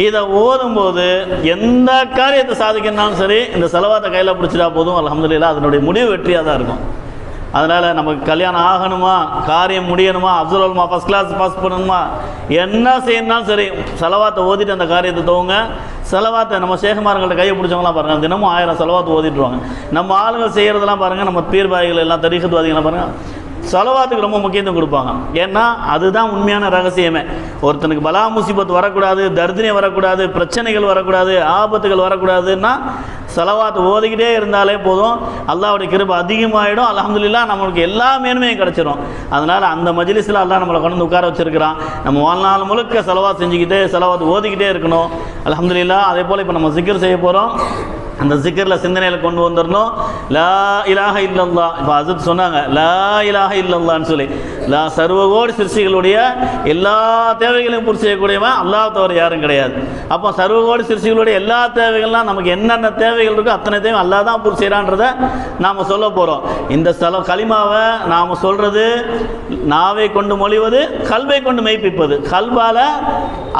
இதை ஓதும்போது எந்த காரியத்தை சாதிக்கணும்னாலும் சரி இந்த ஸலவாத்தை கையில் பிடிச்சிட்டா போதும் அல்ஹம்துலில்லாஹ், அதனுடைய முடிவு வெற்றியாக தான் இருக்கும். அதனால் நமக்கு கல்யாணம் ஆகணுமா, காரியம் முடியணுமா, அப்துல் உலமா ஃபஸ்ட் கிளாஸ் பாஸ் பண்ணணுமா, என்ன செய்யணும்னாலும் சரி ஸலவாத்தை ஓதிட்டு அந்த காரியத்தை துவங்க. ஸலவாத்தை நம்ம சேகமார்கள்ட்ட கையை பிடிச்சவங்களாம் பாருங்கள், தினமும் 1000 ஸலவாத்து ஓதிட்டுருவாங்க. நம்ம ஆளுங்கள் செய்கிறதெல்லாம் பாருங்கள், நம்ம பீர்பாய்கள் எல்லாம் தரீகத்வாதிகள்லாம் பாருங்கள், ஸலவாத்துக்கு ரொம்ப முக்கியத்துவம் கொடுப்பாங்க. ஏன்னா அதுதான் உண்மையான ரகசியமே. ஒருத்தனுக்கு பலா முசிபத் வரக்கூடாது, தர்தினியம் வரக்கூடாது, பிரச்சனைகள் வரக்கூடாது, ஆபத்துகள் வரக்கூடாதுன்னா ஸலவாத் ஓதிக்கிட்டே இருந்தாலே போதும். அல்லாஹ்வுடைய கிருபை அதிகமாகிடும். அல்ஹம்துலில்லாஹ் நம்மளுக்கு எல்லா மேன்மையும் கிடச்சிரும். அதனால் அந்த மஜ்லிஸில் அல்லாஹ் நம்மளை கொண்டு வந்து உட்கார வச்சிருக்கிறான். நம்ம வாழ்நாள் முழுக்க ஸலவாத் செஞ்சுக்கிட்டே ஸலவாத் ஓதிக்கிட்டே இருக்கணும். அல்ஹம்துலில்லாஹ். அதே போல் இப்போ நம்ம ஜிக்ர் செய்ய போகிறோம். அந்த ஜிக்கரில் சிந்தனையில் கொண்டு வந்துடணும். லா இலாஹ இல்லல்லா. இப்போ ஹஸரத் சொன்னாங்க லா இலாஹ இல்லல்லான்னு சொல்லி. லா சர்வகோடி சிருஷ்டிகளுடைய எல்லா தேவைகளையும் பூர்த்தி செய்யக்கூடியவன் அல்லாஹ் தவிர யாரும் கிடையாது. அப்போ சர்வகோடி சிருஷ்டிகளுடைய எல்லா தேவைகள்லாம் நமக்கு என்னென்ன தேவைகள் இருக்கோ அத்தனை தேவை அல்லாஹ் தான் பூர்த்தி செய்கிறான்றதை நாம் சொல்ல போகிறோம். இந்த கலிமாவை நாம் சொல்கிறது நாவை கொண்டு மொழிவது, கல்வை கொண்டு மெய்ப்பிப்பது. கல்வால்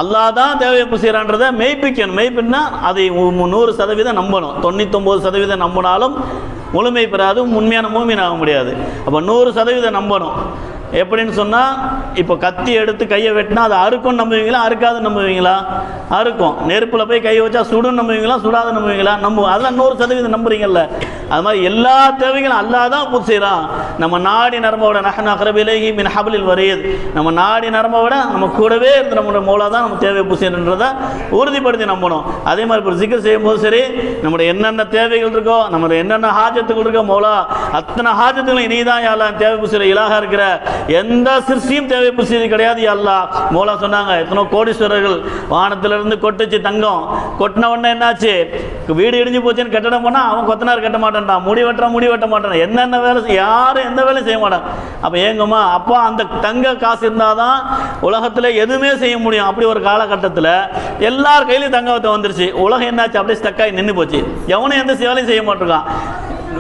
அல்லாஹ் தான் தேவையை பூர்த்தி செய்கிறான்றதை மெய்ப்பிக்கணும். மெய்ப்பின்னா அதை 100% நம்பணும். 99% நம்பினாலும் முழுமை பெறாது, உண்மையான மூமின் ஆக முடியாது. அப்போ 100% நம்பணும். எப்படின்னு சொன்னால், இப்போ கத்தி எடுத்து கையை வெட்டினா அது அறுக்கும் நம்புவீங்களா, அறுக்காது நம்புவீங்களா? அறுக்கும். நெருப்பில் போய் கையை வச்சா சுடும் நம்புவீங்களா, சுடாது நம்புவீங்களா? அதெல்லாம் 100% நம்புறீங்கல்ல. அது மாதிரி எல்லா தேவைகளும் அல்லாஹ் தான் பூர்த்தி செய்கிறான். நம்ம நாடி நரம்போட நஹ்னு அக்ரபு இலைஹி மின் ஹப்லில் வரீத். நம்ம நாடி நரம்போட நம்ம கூடவே இருந்து நம்மளோட மௌலா தான் நம்ம தேவையை பூர்த்தி செய்யணுன்றதை உறுதிப்படுத்தி நம்பணும். அதே மாதிரி இப்போ ஜிக்ர் செய்யும்போது சரி, நம்மளுடைய என்னென்ன தேவைகள் இருக்கோ, நம்மளுடைய என்னென்ன ஹாஜத்துகள் இருக்கோ, மௌலா அத்தனை ஹாஜத்துகளையும் நீ தான் யா அல்லாஹ் தேவை பூர்த்தி இலாஹா இருக்கிற. எந்த சிருஷ்டியும் தேவை பூர்த்தி கிடையாது யா அல்லாஹ். மௌலா சொன்னாங்க, எத்தனோ கோடீஸ்வரர்கள் வானத்திலிருந்து கொட்டுச்சு தங்கம். கொட்டின உடனே என்னாச்சு? வீடு இடிஞ்சு போச்சுன்னு கட்டடம் போனால் அவன் கொத்தனார் கட்ட மாட்டான், முடி வெட்ட மாட்டான், என்னென்ன வேலை யாரும் எந்த வேலையும் செய்ய மாட்டான். அப்போ ஏங்கம்மா, அப்போ அந்த தங்க காசு இருந்தால் தான் உலகத்தில் எதுவுமே செய்ய முடியும். அப்படி ஒரு காலகட்டத்தில் எல்லார் கையிலையும் தங்கத்தை வந்துருச்சு. உலகம் என்னாச்சு? அப்படியே ஸ்டக்காகி நின்று போச்சு. எவனும் எந்த வேலையும் செய்ய மாட்டிருக்கான்.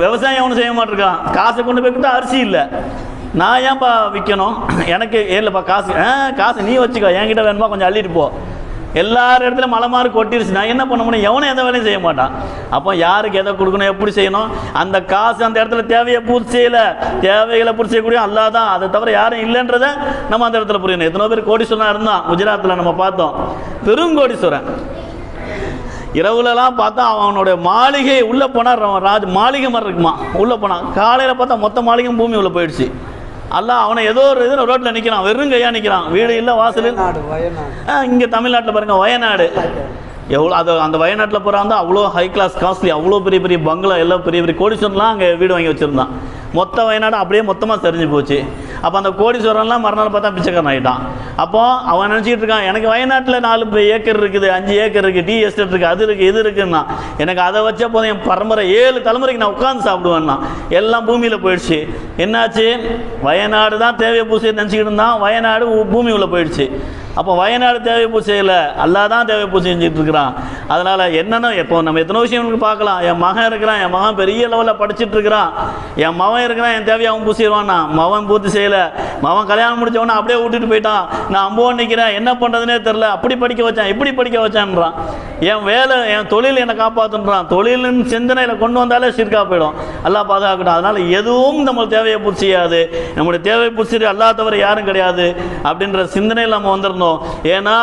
விவசாயம் எவனும் செய்ய மாட்டிருக்கான். காசை கொண்டு போய்க்கிட்டு அரிசி இல்லை. நான் ஏன்பா விற்கணும்? எனக்கு ஏன்லப்பா காசு நீ வச்சுக்கோ, என்கிட்ட வேணுமா கொஞ்சம் அள்ளிட்டு போ. எல்லார் இடத்துல மலை மாறு கொட்டிருச்சு. நான் என்ன பண்ண முடியும்? எவனும் எந்த வேலையும் செய்ய மாட்டான். அப்போ யாருக்கு எதை கொடுக்கணும், எப்படி செய்யணும்? அந்த காசு அந்த இடத்துல தேவையை பூர்த்தி செய்யலை, தேவைகளை பூர்த்தி செய்யக்கூடிய அல்லாஹ் தான். அதை தவிர யாரும் இல்லைன்றதை நம்ம அந்த இடத்துல புரியணும். எத்தனோ பேர் கோடீஸ்வரன் இருந்தான். குஜராத்தில் நம்ம பார்த்தோம், பெருங்கோடீஸ்வரன். இரவுலலாம் பார்த்தா அவனுடைய மாளிகை உள்ளே போனால் ராஜ் மாளிகை மாதிரி இருக்குமா. உள்ளே போனான், காலையில் பார்த்தா மொத்த மாளிகையும் பூமி உள்ளே போயிடுச்சு. அல்லாஹ் அவனை ஏதோ ஒரு இதில் ரோட்டில் நிற்கிறான், வெறும் கையாக நிற்கிறான், வீடு இல்லை, வாசல். இங்கே தமிழ்நாட்டில் பாருங்கள், வயநாடு எவ்வளோ. அது அந்த வயநாட்டில் போகிறாங்க, அவ்வளோ ஹை கிளாஸ் காஸ்ட்லி, அவ்வளோ பெரிய பெரிய பங்களா, எல்லாம் பெரிய பெரிய கோடீஸ்வரன்லாம் அங்கே வீடு வாங்கி வச்சுருந்தான். மொத்த வயநாடு அப்படியே மொத்தமாக தெரிஞ்சு போச்சு. அப்போ அந்த கோடீஸ்வரன்லாம் மறுநாள் பார்த்தா பிச்சைக்காரன் ஆகிட்டான். அப்போது அவன் நினச்சிட்டு இருக்கான், எனக்கு வயநாட்டில் 4 ஏக்கர் இருக்குது, 5 ஏக்கர் இருக்குது, டீ எஸ்டேட் இருக்குது, அது இருக்குது, இது இருக்குன்னா எனக்கு அதை வச்ச போதும் என் பரம்பரை 7 தலைமுறைக்கு நான் உட்காந்து சாப்பிடுவேன்னா. எல்லாம் பூமியில் போயிடுச்சு. என்னாச்சு? வயநாடு தான் தேவையை பூசி நினச்சிக்கிட்டு இருந்தான், வயநாடு பூமி உள்ள போயிடுச்சு. அப்போ வயநாடு தேவை பூச்சி செய்யலை, அல்லாஹ் தான் தேவை பூச்சி செஞ்சுட்டு இருக்கிறான். அதனால் என்னென்ன இப்போ நம்ம எத்தனை விஷயங்களுக்கு பார்க்கலாம். என் மகன் இருக்கிறான், என் மகன் பெரிய லெவலில் படிச்சுட்டு இருக்கிறான், என் மகன் இருக்கிறான், என் தேவையை அவன் பூசிடுவான்னா. மகன் பூர்த்தி செய்யலை, மகன் கல்யாணம் முடிச்சவொன்னே அப்படியே விட்டுட்டு போயிட்டான். நான் அம்போன்னு நிற்கிறேன், என்ன பண்ணுறதுனே தெரில, அப்படி படிக்க வச்சான், இப்படி படிக்க வச்சான்றான். என் வேலை, என் தொழில் என்னை காப்பாற்றுன்றான். தொழிலின் சிந்தனையில் கொண்டு வந்தாலே ஷிர்கா போயிடும். அல்லாஹ் பாதுகாக்கட்டும். அதனால் எதுவும் நம்ம தேவையை பூர்த்தி செய்யாது. நம்முடைய தேவையை பூர்த்தி அல்லாஹ் தவிர யாரும் கிடையாது அப்படின்ற சிந்தனையில் நம்ம வந்துடணும். ஏன்னா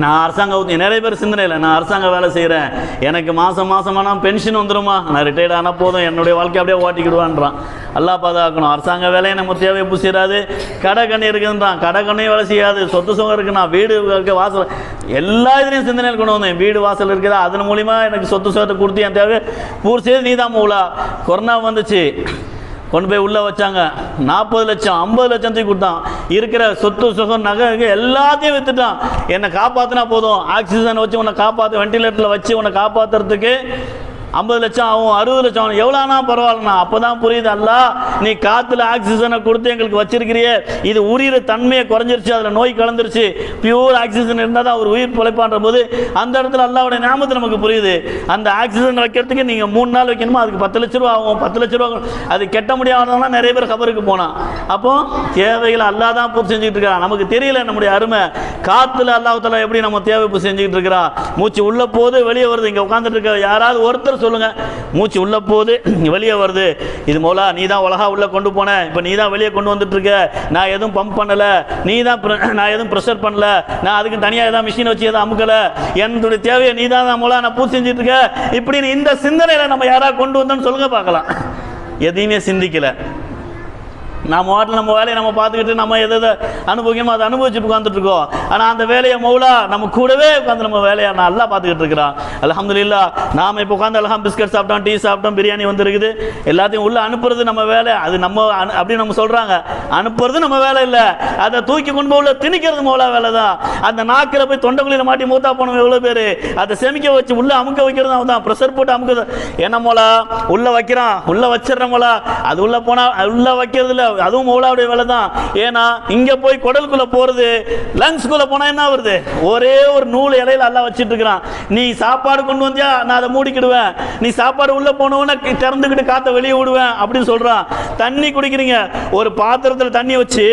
நான் அரசாங்க நிறைய பேர் சிந்தனையில், நான் அரசாங்க வேலை செய்கிறேன், எனக்கு மாதம் ஆனால் பென்ஷன் வந்துடுமா, நான் ரிட்டையர்ட் ஆனால் போதும், என்னுடைய வாழ்க்கை அப்படியே ஓட்டிக்கிடுவான்றான். அல்லாஹ் பாதுகாக்கணும். அரசாங்க வேலையை நம்ம தேவையை பூசிடாது. கடை கண்ணி இருக்குன்றான், கடை கண்ணையும் வேலை செய்யாது. சொத்து சுகம் இருக்குண்ணா, வீடு இருக்க, வாசல், எல்லா இதுலேயும் சிந்தனையில் கொண்டு வந்தேன். வீடு வாசல் இருக்குதா, அதன் மூலிமா எனக்கு சொத்து சுகத்தை கொடுத்து என் தேவை பூர்த்தி செய்து நீ தான் மூலா. கொரோனா வந்துச்சு, கொண்டு போய் உள்ளே வச்சாங்க, 40 லட்சம் 50 லட்சம் தூக்கி கொடுத்தான். இருக்கிற சொத்து சுகம் நகை எல்லாத்தையும் விற்றுட்டான். என்னை காப்பாற்றினா போதும், ஆக்சிஜன் வச்சு உன்னை காப்பாற்ற, வெண்டிலேட்டரில் வச்சு உன்னை காப்பாற்றுறதுக்கு 50 லட்சம் ஆகும், 60 லட்சம் ஆகும், எவ்வளோ ஆனால் பரவாயில்லண்ணா. அப்போ தான் புரியுது, அல்லாஹ் நீ காற்றுல ஆக்சிஜனை கொடுத்து எங்களுக்கு வச்சிருக்கிறியே, இது உயிர் தன்மையை குறைஞ்சிருச்சு, அதில் நோய் கலந்துருச்சு, பியூர் ஆக்சிஜன் இருந்தால் தான் ஒரு உயிர் பிழைப்பான்ற போது அந்த இடத்துல அல்லாஹ்வுடைய ஞாபகத்தை நமக்கு புரியுது. அந்த ஆக்சிஜன் வைக்கிறதுக்கு நீங்கள் 3 நாள் வைக்கணுமா, அதுக்கு 10 லட்ச ரூபா ஆகும், 10 லட்ச ரூபா. அது கெட்ட முடியாதவங்களாம் நிறைய பேர் கபருக்கு போனான். அப்போ தேவைகளை அல்லாஹ் தான் பூர்த்தி செஞ்சுக்கிட்டு இருக்கிறான். நமக்கு தெரியல நம்முடைய அருமை. காற்றுல அல்லாஹ் தஆலா எப்படி நம்ம தேவை பூர்த்தி செஞ்சுக்கிட்டு இருக்கிறா. மூச்சு உள்ள போது வெளியே வருது. இங்கே உட்காந்துட்டு இருக்க யாராவது ஒருத்தர் சொல்லுங்க, மூச்சு உள்ள போது வெளியே வருது, இது மௌலா நீ தான் உலகா உள்ள கொண்டு போன, இப்போ நீ தான் வெளியே கொண்டு வந்துட்டு இருக்க, நான் எதுவும் பம்ப் பண்ணல, நீ தான், நான் எதுவும் ப்ரெஷர் பண்ணல, நான் அதுக்கு தனியாக ஏதாவது மிஷின் வச்சு எதாவது அமுக்கல, என்னுடைய தேவையை நீ தான் மௌலா நான் பூர்த்தி செஞ்சுட்டு இருக்க. இப்படின்னு இந்த சிந்தனையில நம்ம யாராவது கொண்டு வந்தோம்னு சொல்லுங்க பார்க்கலாம். எதையுமே சிந்திக்கல. நம்ம வாட்டில் நம்ம வேலையை நம்ம பார்த்துக்கிட்டு நம்ம எதை அனுபவிக்கணுமோ அதை அனுபவிச்சுட்டு உட்காந்துட்டு இருக்கோம். ஆனால் அந்த வேலையை மௌலா நம்ம கூடவே உட்காந்து நம்ம வேலையை நல்லா பார்த்துக்கிட்டு இருக்கிறான். அல்ஹம்துலில்லாஹ். நாம் இப்போ உட்காந்து பிஸ்கட் சாப்பிட்டோம், டீ சாப்பிட்டோம், பிரியாணி வந்துருக்குது, எல்லாத்தையும் உள்ள அனுப்புறது நம்ம வேலை. அது நம்ம அப்படின்னு நம்ம சொல்றாங்க, அனுப்புறது நம்ம வேலை இல்லை, அதை தூக்கி கொண்டு போய் உள்ள திணிக்கிறது மௌலா வேலை தான். அந்த நாக்கில் போய் தொண்டைக்குழியில மாட்டி மூத்தா போனவங்க எவ்வளோ பேர், அதை செமிக்க வச்சு உள்ள அமுக்க வைக்கிறது அவன் தான், ப்ரெஷர் போட்டு அமுக்குது. என்ன மௌலா உள்ள வைக்கிறான், உள்ள வச்சிடற மௌலா, அது உள்ள போனா உள்ள வைக்கிறது இல்லை, அதுவும் மௌலாவுடைய வேலை தான். ஏன்னா இங்க போய் குடலுக்குள்ள போறது, லங்ஸ்குள்ள போனா என்ன வருது, ஒரே ஒரு நூல் இலையில எல்லாம் வச்சிட்டு இருக்கிறான். நீ சாப்பாடு கொண்டு வந்தியா நான் அதை மூடிக்கிடுவேன், நீ சாப்பாடு உள்ள போனவன திறந்துக்கிட்டு காத்த வெளியே விடுவேன் அப்படின்னு சொல்றான். தண்ணி குடிக்கிறீங்க, ஒரு பாத்திரத்தில் தண்ணி வச்சு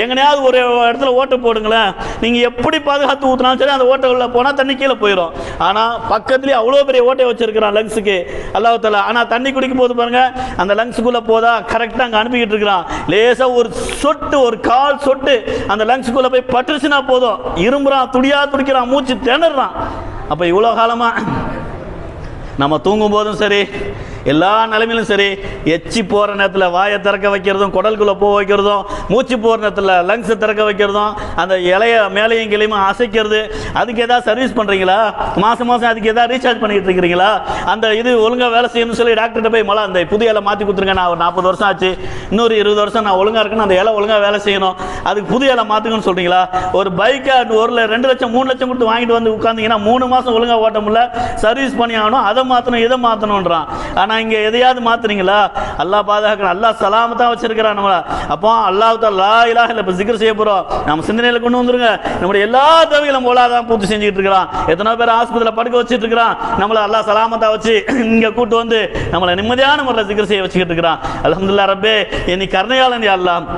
எங்கனையாவது ஒரு இடத்துல ஓட்டை போடுங்களேன், நீங்க எப்படி பாதுகாத்து ஊத்தினாலும் சரி அந்த ஓட்டை உள்ள போனா தண்ணி கீழே போயிடும். ஆனா பக்கத்துலயே அவ்வளவு பெரிய ஓட்டை வச்சிருக்கிறான் லங்ஸுக்கு அல்லாஹ் தஆலா. ஆனா தண்ணி குடிக்கும் போது பாருங்க அந்த லங்ஸுக்குள்ள போதா கரெக்டா அங்க அனுப்பிக்கிட்டு இருக்கிறான். லேசா ஒரு சொட்டு, ஒரு கால் சொட்டு அந்த லங்ஸுக்குள்ள போய் பட்டுச்சுன்னா போதும், இரும்புறான், துடியா துடிக்கிறான், மூச்சு திணறான். அப்ப இவ்வளவு காலமா நம்ம தூங்கும் போதும் சரி, எல்லா நிலைமையிலும் சரி, எச்சி போகிற நேரத்தில் வாயை திறக்க வைக்கிறதும், குடலுக்குள்ளே போக வைக்கிறதும், மூச்சு போகிற நேரத்தில் லங்ஸை திறக்க வைக்கிறதும், அந்த இலைய மேலையும் கிளையுமா அசைக்கிறது, அதுக்கு ஏதாவது சர்வீஸ் பண்ணுறீங்களா? மாதம் மாதம் அதுக்கு ஏதாவது ரீசார்ஜ் பண்ணிட்டு இருக்கிறீங்களா? அந்த இது ஒழுங்காக வேலை செய்யணும்னு சொல்லி டாக்டர்கிட்ட போய் மழை அந்த புதிய இலை மாற்றி கொடுத்துருங்க, நான் ஒரு 40 வருஷம் ஆச்சு, இன்னொரு 20 வருஷம் நான் ஒழுங்காக இருக்கணும், அந்த இலை ஒழுங்காக வேலை செய்யணும், அதுக்கு புதிய இலை மாற்றுங்கன்னு சொல்கிறீங்களா? ஒரு பைக்கை 2 லட்சம் 3 லட்சம் கொடுத்து வாங்கிட்டு வந்து உட்காந்திங்கன்னா 3 மாதம் ஒழுங்காக ஓட்ட முடியல, சர்வீஸ் பண்ணி ஆகணும், அதை மாற்றணும் இதை மாற்றணுன்றான். ஆனால் இங்கே எதையாவது மாத்துறீங்களா? அல்லாஹ் பாதுகாக்கணும், அல்லாஹ் சலாமத்தா வச்சிருக்கிறான் நம்மள. அப்போ அல்லாஹ் லா இலாஹ இல்ல இப்போ zikr செய்ய போறோம், நம்ம சிந்தனையில கொண்டு வந்துருங்க. நம்முடைய எல்லா தேவைகளும் மௌலாதான் பூர்த்தி செஞ்சுட்டு இருக்கிறான். எத்தனை பேர் ஆஸ்பத்திரியில் படுக்க வச்சுட்டு இருக்கிறான், நம்மள அல்லாஹ் சலாமத்தா வச்சு இங்க கூட்டு வந்து நம்மளை நிம்மதியான முறையில் zikr செய்ய வச்சுக்கிட்டு இருக்கிறான். அல்ஹம்துலில்லாஹ் ரப்பே, நீ கருணையாளன் யா அல்லாஹ்,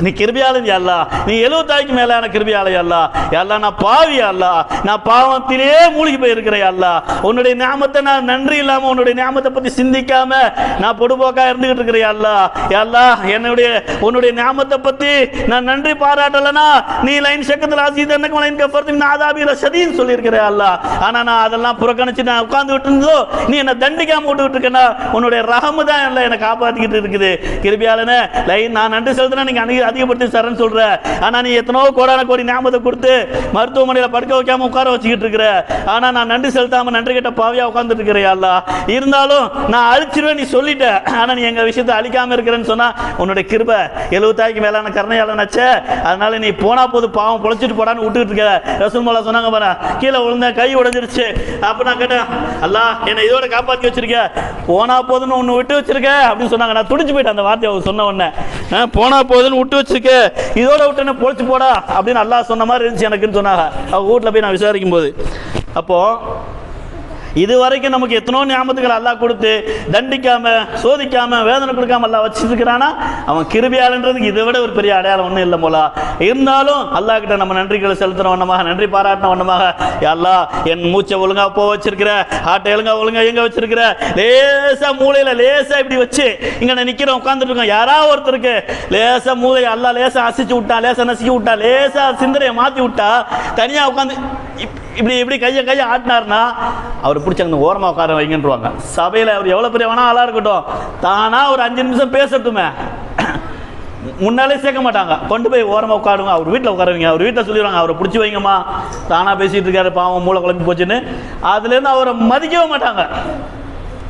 நீ கிருபியாளன் யா அல்லாஹ், நீ 70 மேலான கிருபியாளன் யா அல்லாஹ். யா அல்லாஹ் நான் பாவி யா அல்லாஹ், நான் பாவத்திலே மூழ்கி போயிருக்கிறேன் யா அல்லாஹ். உன்னுடைய நியாமத்தை நான் நன்றி இல்லாம உன்னுடைய நியாமத்தை பத்தி சிந்திக்காம நான் பொடுபோக்கா இருந்துகிட்டு இருக்கிறேன் யா அல்லாஹ். யா அல்லாஹ் உன்னுடைய நியாமத்தை பத்தி நான் நன்றி பாராட்டலனா நீ லைன் சக்கத்தில் ஆசீதனக்கு லைன் கஃபர்து மின் ஆதாபில ஷதீத் சொல்லியிருக்கிற யா அல்லாஹ். ஆனா நான் அதெல்லாம் புறக்கணிச்சு நான் உட்கார்ந்து விட்டுருந்தோ, நீ என்ன தண்டிக்காம விட்டுக்கிட்டு இருக்கேன்னா உன்னுடைய ரஹம தான் எல்லாம் என்னை காப்பாத்திக்கிட்டு இருக்குது. கிருபியாளனே லைன் நான் நன்றி செலுத்தினா நீங்க அதிகப்படுத்தி சரன்னு சொல்ற, ஆனா நீ எத்தனோ கோடான கோடி ஞாபகத்தை கொடுத்து மருத்துவமனையில படுக்க வைக்காம உட்கார வச்சுக்கிட்டு இருக்கிற, ஆனா நான் நன்றி செலுத்தாம நன்றி கேட்ட பாவியா உட்கார்ந்துட்டு இருக்கிறேன் அல்லாஹ். இருந்தாலும் நான் அழிச்சிருவேன் நீ சொல்லிட்ட, ஆனா நீ எங்க விஷயத்தை அழிக்காம இருக்கிறேன்னு சொன்னா உன்னுடைய கிருபை 70 மேலான கருணையாளனாச்சே. அதனால நீ போனா போது பாவம் பொழைச்சிட்டு போடான்னு விட்டுக்கிட்டு இருக்க. ரசூலுல்லாஹ் சொன்னாங்க பாரு, கீழே விழுந்த கை உடைஞ்சிருச்சு. அப்ப நான் கேட்டேன், அல்லாஹ் என்னை இதோட காப்பாத்தி வச்சிருக்க, போனா போதுன்னு ஒன்னு விட்டு வச்சிருக்க அப்படின்னு சொன்னாங்க. நான் துடிச்சு போயிட்டேன் அந்த வார்த்தையை அவங்க சொன்ன உடனே. போனா போதுன்னு விட்டு வச்சிருக்க, இதோட விட்டு என்ன பொழைச்சு போடா அப்படின்னு அல்லாஹ் சொன்ன மாதிரி இருந்துச்சு எனக்குன்னு சொன்னாங்க. அவங்க வீட்டில் போய் நான் விசாரிக்கும் போது, அப்போ இது வரைக்கும் நமக்கு எத்தனோ ஞாபகத்துகள் அல்லாஹ் கொடுத்து தண்டிக்காம சோதிக்காம வேதனை கொடுக்காம அல்லாஹ் வச்சிருக்கிறானா அவன் கிருபியாளன்றதுக்கு இதை விட ஒரு பெரிய அடையாளம் ஒன்றும் இல்லை போல. இருந்தாலும் அல்லாஹ் கிட்ட நம்ம நன்றிகளை செலுத்தின வண்ணமாக, நன்றி பாராட்டின வண்ணமாக, அல்லாஹ் என் மூச்சை ஒழுங்கா போக வச்சிருக்கிற, ஹார்ட்டை ஒழுங்கா எங்க வச்சிருக்கிற, லேசா மூளையில லேசா இப்படி வச்சு இங்க நான் நிக்கிறேன் உட்கார்ந்துட்டு இருக்கோம், யாராவது ஒருத்தருக்கு லேசா மூளையை அல்லாஹ் லேசா அசைச்சு விட்டா, லேசா நசுக்கி விட்டா, லேசா சிந்தனையை மாத்தி விட்டா, தனியா உட்காந்து இப்படி கையை ஆட்டினார்னா அவர் பிடிச்சாங்க ஓரமாக உட்கார வைங்கன்றுவாங்க. சபையில் அவர் எவ்வளோ பெரிய வேணா ஆளாக இருக்கட்டும், தானா ஒரு 5 நிமிஷம் பேசட்டுமே, முன்னாலே சேர்க்க மாட்டாங்க, கொண்டு போய் ஓரமாக உட்காருங்க, அவர் வீட்டில் உட்காருவீங்க, அவர் வீட்டில் சொல்லிடுவாங்க அவரை பிடிச்சி வைங்கம்மா, தானாக பேசிகிட்டு இருக்காரு பாவம் மூளை குழம்பி போச்சுன்னு. அதுலேருந்து அவரை மதிக்கவே மாட்டாங்க.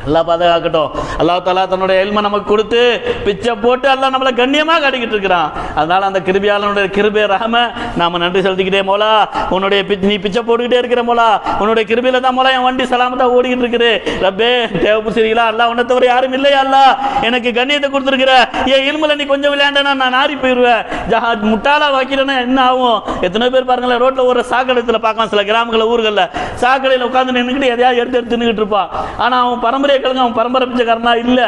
அல்லாஹ் பாதுகாக்கட்டும். அல்லாஹ் தஆலா தன்னுடைய இல்மை நமக்கு கொடுத்து பிச்சை போட்டு அல்லாஹ் நம்மளை கண்ணியமாக காட்டிக்கிட்டு இருக்கிறான். அதனால அந்த கிருபியாளனுடைய கிருபை ரஹம நாம நன்றி செலுத்திக்கிட்டே மோலா, உன்னுடைய நீ பிச்சை போட்டுக்கிட்டே இருக்கிற மோலா, உன்னுடைய கிருபையில தான் மோலா என் வண்டி சலாமத்தா ஓடிக்கிட்டு இருக்குது. ரப்பே தேவபுசிரிகளா அல்லாஹ் உன்னை தவிர யாரும் இல்லையா அல்லாஹ், எனக்கு கண்ணியத்தை கொடுத்துருக்கிற, என் இல்முல நீ கொஞ்சம் விளையாண்டனா நான் நாரி போயிடுவேன், ஜஹாத் முட்டாளா வைக்கிறேன்னா என்ன ஆகும்? எத்தனை பேர் பாருங்களேன் ரோட்ல ஒரு சாக்கடையில் பார்க்கலாம், சில கிராமங்களில் ஊர்களில் சாக்கடையில் உட்காந்து நின்றுக்கிட்டு எதையாவது எடுத்து தின்னுக்கிட்டு இருப்பான். ஆனால் அவன் பரம்பரை அவன் பரம்பரை பிச்சைக்காரனா இல்ல,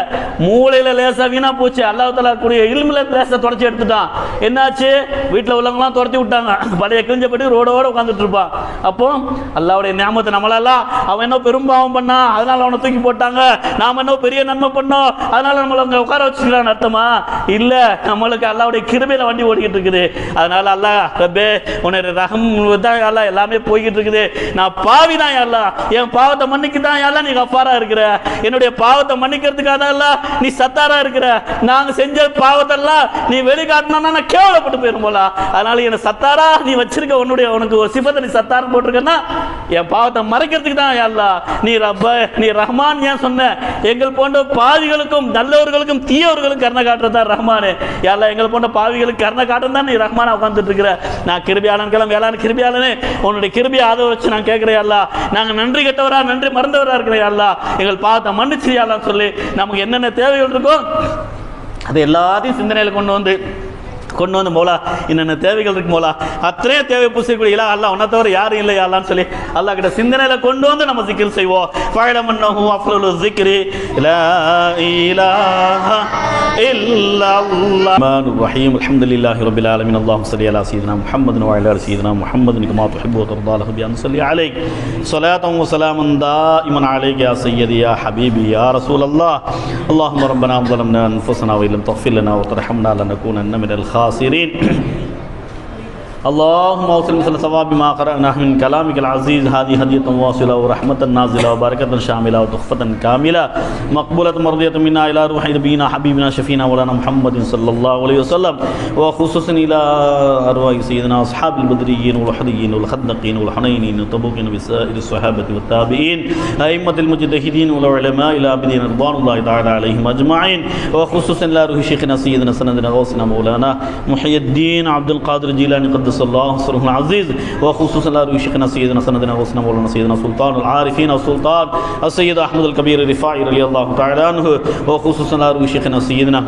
மூளையில லேசா வீணா போச்சு, அல்லாஹ் தஆலா கூடிய இல்முல லேசா தொடச்சி எடுத்துட்டான். என்னாச்சு? வீட்டில் உள்ளவங்களாம் துரத்தி விட்டாங்க, பழைய கிழிஞ்சப்பட்டு ரோடோட உட்காந்துட்டு இருப்பான். அப்போ அல்லாஹ்வுடைய நியாமத்தை நம்மளால அவன் என்ன பெரும் பாவம் பண்ணா அதனால அவனை தூக்கி போட்டாங்க, நாம என்ன பெரிய நன்மை பண்ணோம் அதனால நம்மள அங்க உட்கார வச்சுக்கிறான் அர்த்தமா? இல்ல, நம்மளுக்கு அல்லாஹ்வுடைய கிருபையில வண்டி ஓடிக்கிட்டு இருக்குது. அதனால அல்லாஹ் ரப்பே உன்னுடைய ரஹம் தான் அல்லாஹ் எல்லாமே போய்கிட்டு இருக்குது. நான் பாவி தான் அல்லாஹ், என் பாவத்தை மன்னிக்கு தான் அல்லாஹ் நீ கஃபாரா இருக்கிற, என்னுடைய பாவத்தை மன்னிக்கிறதுக்காக தான் இல்ல நீ சத்தாரா இருக்கிற. நாங்க செஞ்ச பாவத்தெல்லாம் நீ வெளிக்காட்டினா நான் கேவலப்பட்டு போயிடும் போல. அதனால என்ன சத்தாரா நீ வச்சிருக்க உனக்கு ஒரு சிபத்தை நீ சத்தாரம் போட்டிருக்கன்னா என் பாவத்தை மறைக்கிறதுக்கு தான் அல்லா. நீ ரப்ப நீ ரஹ்மான் ஏன் சொன்ன? எங்கள் போன்ற பாவிகளுக்கும் நல்லவர்களுக்கும் தீயவர்களுக்கும் கருணை காட்டுறதா ரஹ்மானு. யாரெல்லாம் எங்களை போன்ற பாவிகளுக்கு கருணை காட்டுறதா நீ ரஹ்மானா உட்காந்துட்டு இருக்கிற. நான் கிருபியாளன் வேளாண் கிருபியாளனே, உன்னுடைய கிருபியை ஆதரவு வச்சு நான் கேட்கிறேன் அல்லா. நாங்க நன்றி கெட்டவரா நன்றி மறந்தவரா இருக்கிறேன் அல்லா. எங்கள் பாவத்தை மன்னிச்சியாலான்னு சொல்லி நமக்கு என்னென்ன தேவைகள் இருக்கோ அது எல்லாத்தையும் சிந்தனையில் கொண்டு வந்து மோலா என்னென்ன தேவைகள் இருக்கு மோலா அத்தனையே தேவை பூசிக்கூடிய அல்லா உன்னை தவிர யாரும் இல்லையா அல்லான்னு சொல்லி அல்லா கிட்ட சிந்தனையில கொண்டு வந்து நம்ம சிக்கில் செய்வோம். ஃபயலமன்னஹு அஃலலு ஸிக்ரி லா இலாஹா இல்லல்லாஹ் ரஹ்மானுர் ரஹீம் அல்ஹம்துலில்லாஹி ரப்பில் ஆலமீன் அல்லாஹும்ம ஸல்லி அலா ஸய்யிதினா முஹம்மதின் வ அலா ஸய்யிதினா முஹம்மதின் கமா துஹிப்பு வ தர்தா லஹு பி அன் ஸல்லி அலைஹி ஸலாத்தன் வ ஸலாமன் தாயிமன் அலைக யா சய்யதி யா ஹபீபி யா ரசூலல்லாஹ் அல்லாஹும்ம ரப்பனா ظلمنا انفسنا وان لم تغفر لنا وترحمنا لنكونن من الخاسرين. اللهم اوصل مثل ثواب ما قرأناه من كلامك العزيز هذه هدية واصلة ورحمة نازلة وبركة شاملة وتحفة كاملة مقبولة مرضية منا إلى روح نبينا حبيبنا شفينا مولانا محمد صلى الله عليه وسلم وخصوصا إلى أرواح سيدنا أصحاب البدريين والحديين والخندقين والحنينين والتبوكين وسائر الصحابة والتابعين أئمة المجتهدين والعلماء إلى أبدين رضوان الله تعالى عليهم أجمعين وخصوصا إلى روح شيخنا سيدنا سندنا غوثنا مولانا محي الدين عبد القادر الجيلاني قدس الله سره العزيز وخصوصا لا شيخنا سيدنا سندنا غوثنا مولانا سيدنا سلطان العارفين السلطان السيد احمد الكبير الرفاعي رضي الله تعالى عنه وخصوصا لا شيخنا سيدنا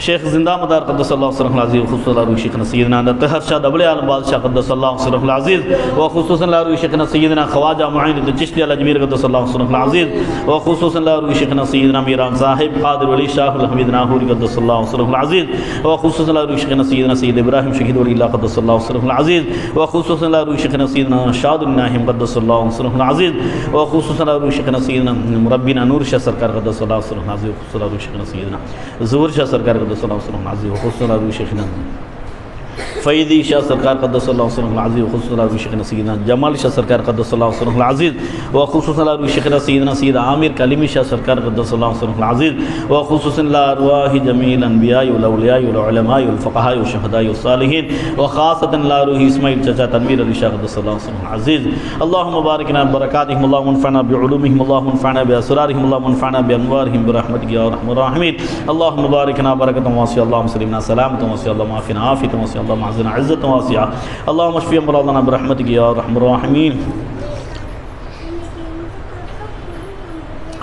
شيخ زندہ مدار قدس اللہ سرہ العزیز وخصوصا لاروی شیخنا سیدنا طاہر شاہ دبل عالم بادشاہ قدس اللہ سرہ العزیز وخصوصا لاروی شیخنا سیدنا خواجہ معین الچشتی الاجمیر قدس اللہ سرہ العزیز وخصوصا لاروی شیخنا سیدنا میران صاحب قادر ولی شاہ الحمید ناہوری قدس اللہ سرہ العزیز وخصوصا لاروی شیخنا سیدنا سید ابراہیم شہید ولی اللہ قدس اللہ سرہ العزیز وخصوصا لاروی شیخنا سیدنا شاد الناہم قدس اللہ سرہ العزیز وخصوصا لاروی شیخنا سیدنا مربینا نور شاہ سرکار قدس اللہ سرہ العزیز وخصوصا لاروی شیخنا سیدنا ظہور شاہ سرکار قدس اللہ سرہ العزیز وخصوصا لاروی شیخنا فیضی شاہ سرکار قدس اللہ سرہ العزیز وخصوصا لاروی شیخنا سیدنا جمال شاہ سرکار قدس اللہ سرہ العزیز وخصوصا لاروی شیخنا سیدنا سید عامر کلمی شاہ سرکار قدس اللہ سرہ العزیز وخصوصا لارواح جمیع الانبیاء والاولیاء والعلماء والفقہاء والشہداء والصالحین وخاصة لاروح اسماعیل چچا تنویر علی شاہ قدس اللہ سرہ العزیز اللہم بارکنا برکاتہم اللہم انفعنا بعلومہم اللہم انفعنا باسرارہم اللہم انفعنا بانوارہم برحمتک یا ارحم الراحمین اللہم بارکنا برکتا واسعہ اللہم سلمنا سلامتا واسعہ اللہم عافنا عافیتا واسعہ اللہم عزنا عزة واسعة اللهم اشف امراضنا برحمتك يا ارحم الراحمين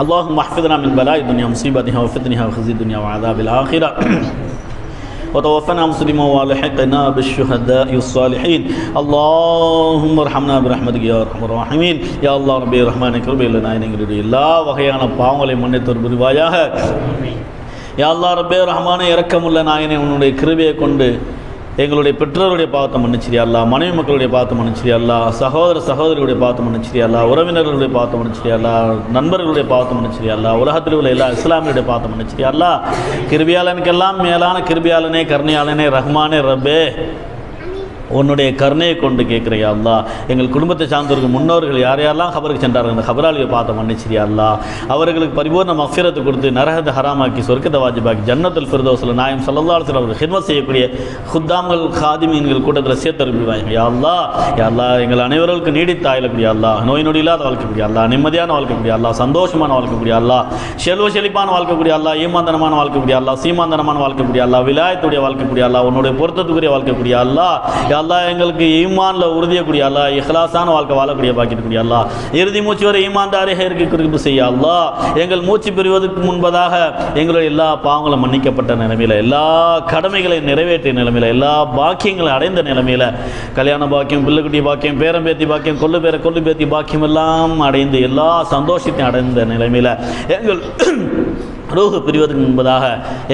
اللهم احفظنا من بلاء الدنيا مصيبتها وفتنها وخزي الدنيا وعذاب الآخرة وتوفنا مسلما والحقنا بالشهداء الصالحين اللهم ارحمنا برحمتك يا ارحم الراحمين يا الله ربي الرحمن الرحيم لنا எங்களுடைய எல்லா வகையான பாவங்களை மன்னித்தருள் புரிவாயாக யா அல்லாஹ் ரப்பே ரஹ்மானே இரக்கமுள்ள நாயனே உன்னுடைய கிருபையை கொண்டு எங்களுடைய பெற்றோருடைய பாவத்தை மன்னிச்சிரியா அல்லா, மனைவி மக்களுடைய பாவத்தை மன்னிச்சிரியா அல்லா, சகோதரியுடைய பாவத்தை மன்னிச்சிரியா அல்லா, உறவினர்களுடைய பாவத்தை மன்னிச்சிரியா அல்லா, நண்பர்களுடைய பாவத்தை மன்னிச்சிரியா அல்லா, உலகத்தில் உள்ள எல்லா இஸ்லாமியுடைய பாவத்தை மன்னிச்சிரியா அல்லா. கிருபியாளனுக்கெல்லாம் மேலான கிருபியாளனே கருணையாளனே ரஹ்மானே ரப்பே உன்னுடைய கருணையை கொண்டு கேட்குறியா அல்லா. எங்கள் குடும்பத்தை சார்ந்தவர்கள் முன்னோர்கள் யார் யாரெல்லாம் கபருக்கு சென்றார்கள் அந்த கபராளியை பார்த்த மன்னிச்சிரியா அல்லா. அவர்களுக்கு பரிபூர்ண மஃபிரத்தை கொடுத்து நரகத்தை ஹராமாக்கி சொர்க்கத்தை வாஜிபாக்கி ஜன்னத்துல் ஃபிர்தௌஸில் நாயம் ஸல்லல்லாஹு அலைஹி வஸல்லம் அவர்கள் ஹித்மத் செய்யக்கூடிய குத்தாம்கள் காதிமீன்கள் கூட்டத்தில் சேர்த்தருள்வாங்க யா அல்லா. யா அல்லா எங்கள் அனைவர்களுக்கு நீடித்த ஆயிலக்கூடிய அல்லா, நோய் நொடி இல்லாத வாழ்க்கக்கூடிய அல்லா, நிம்மதியான வாழ்க்கக்கூடிய அல்லா, சந்தோஷமான வாழ்க்கக்கூடிய அல்லா, செல்வ செழிப்பான வாழ்க்கக்கூடிய அல்லா, ஈமாந்தனமான வாழ்க்கக்கூடிய அல்லா, சீமாந்தனமான வாழ்க்கக்கூடிய அல்லா, விலாயத்துடைய வாழ்க்கக்கூடிய அல்லா, உன்னுடைய பொருத்தத்துக்குரிய வாழ்க்கக்கூடிய அல்லா. அல்லாஹ் எங்களுக்கு ஈமான்ல உறுதியக்கூடிய அல்லாஹ், இஹ்லாஸான வாழ்க்கை வாழக்கூடிய பாக்கியக்கூடிய அல்லாஹ், இறுதி மூச்சு வரை ஈமான்தாரியாக இருக்க செய்ய அல்லாஹ். எங்கள் மூச்சு பெறுவதற்கு முன்பதாக எங்களுடைய எல்லா பாவங்களும் மன்னிக்கப்பட்ட நிலைமையில், எல்லா கடமைகளை நிறைவேற்றிய நிலைமையில், எல்லா பாக்கியங்களை அடைந்த நிலைமையில், கல்யாண பாக்கியம், பிள்ளைக்குட்டி பாக்கியம், பேரம்பேத்தி பாக்கியம், கொள்ளு பேத்தி பாக்கியம் எல்லாம் அடைந்து எல்லா சந்தோஷத்தையும் அடைந்த நிலைமையில் ரூஹு பிரிவதற்கு முன்பதாக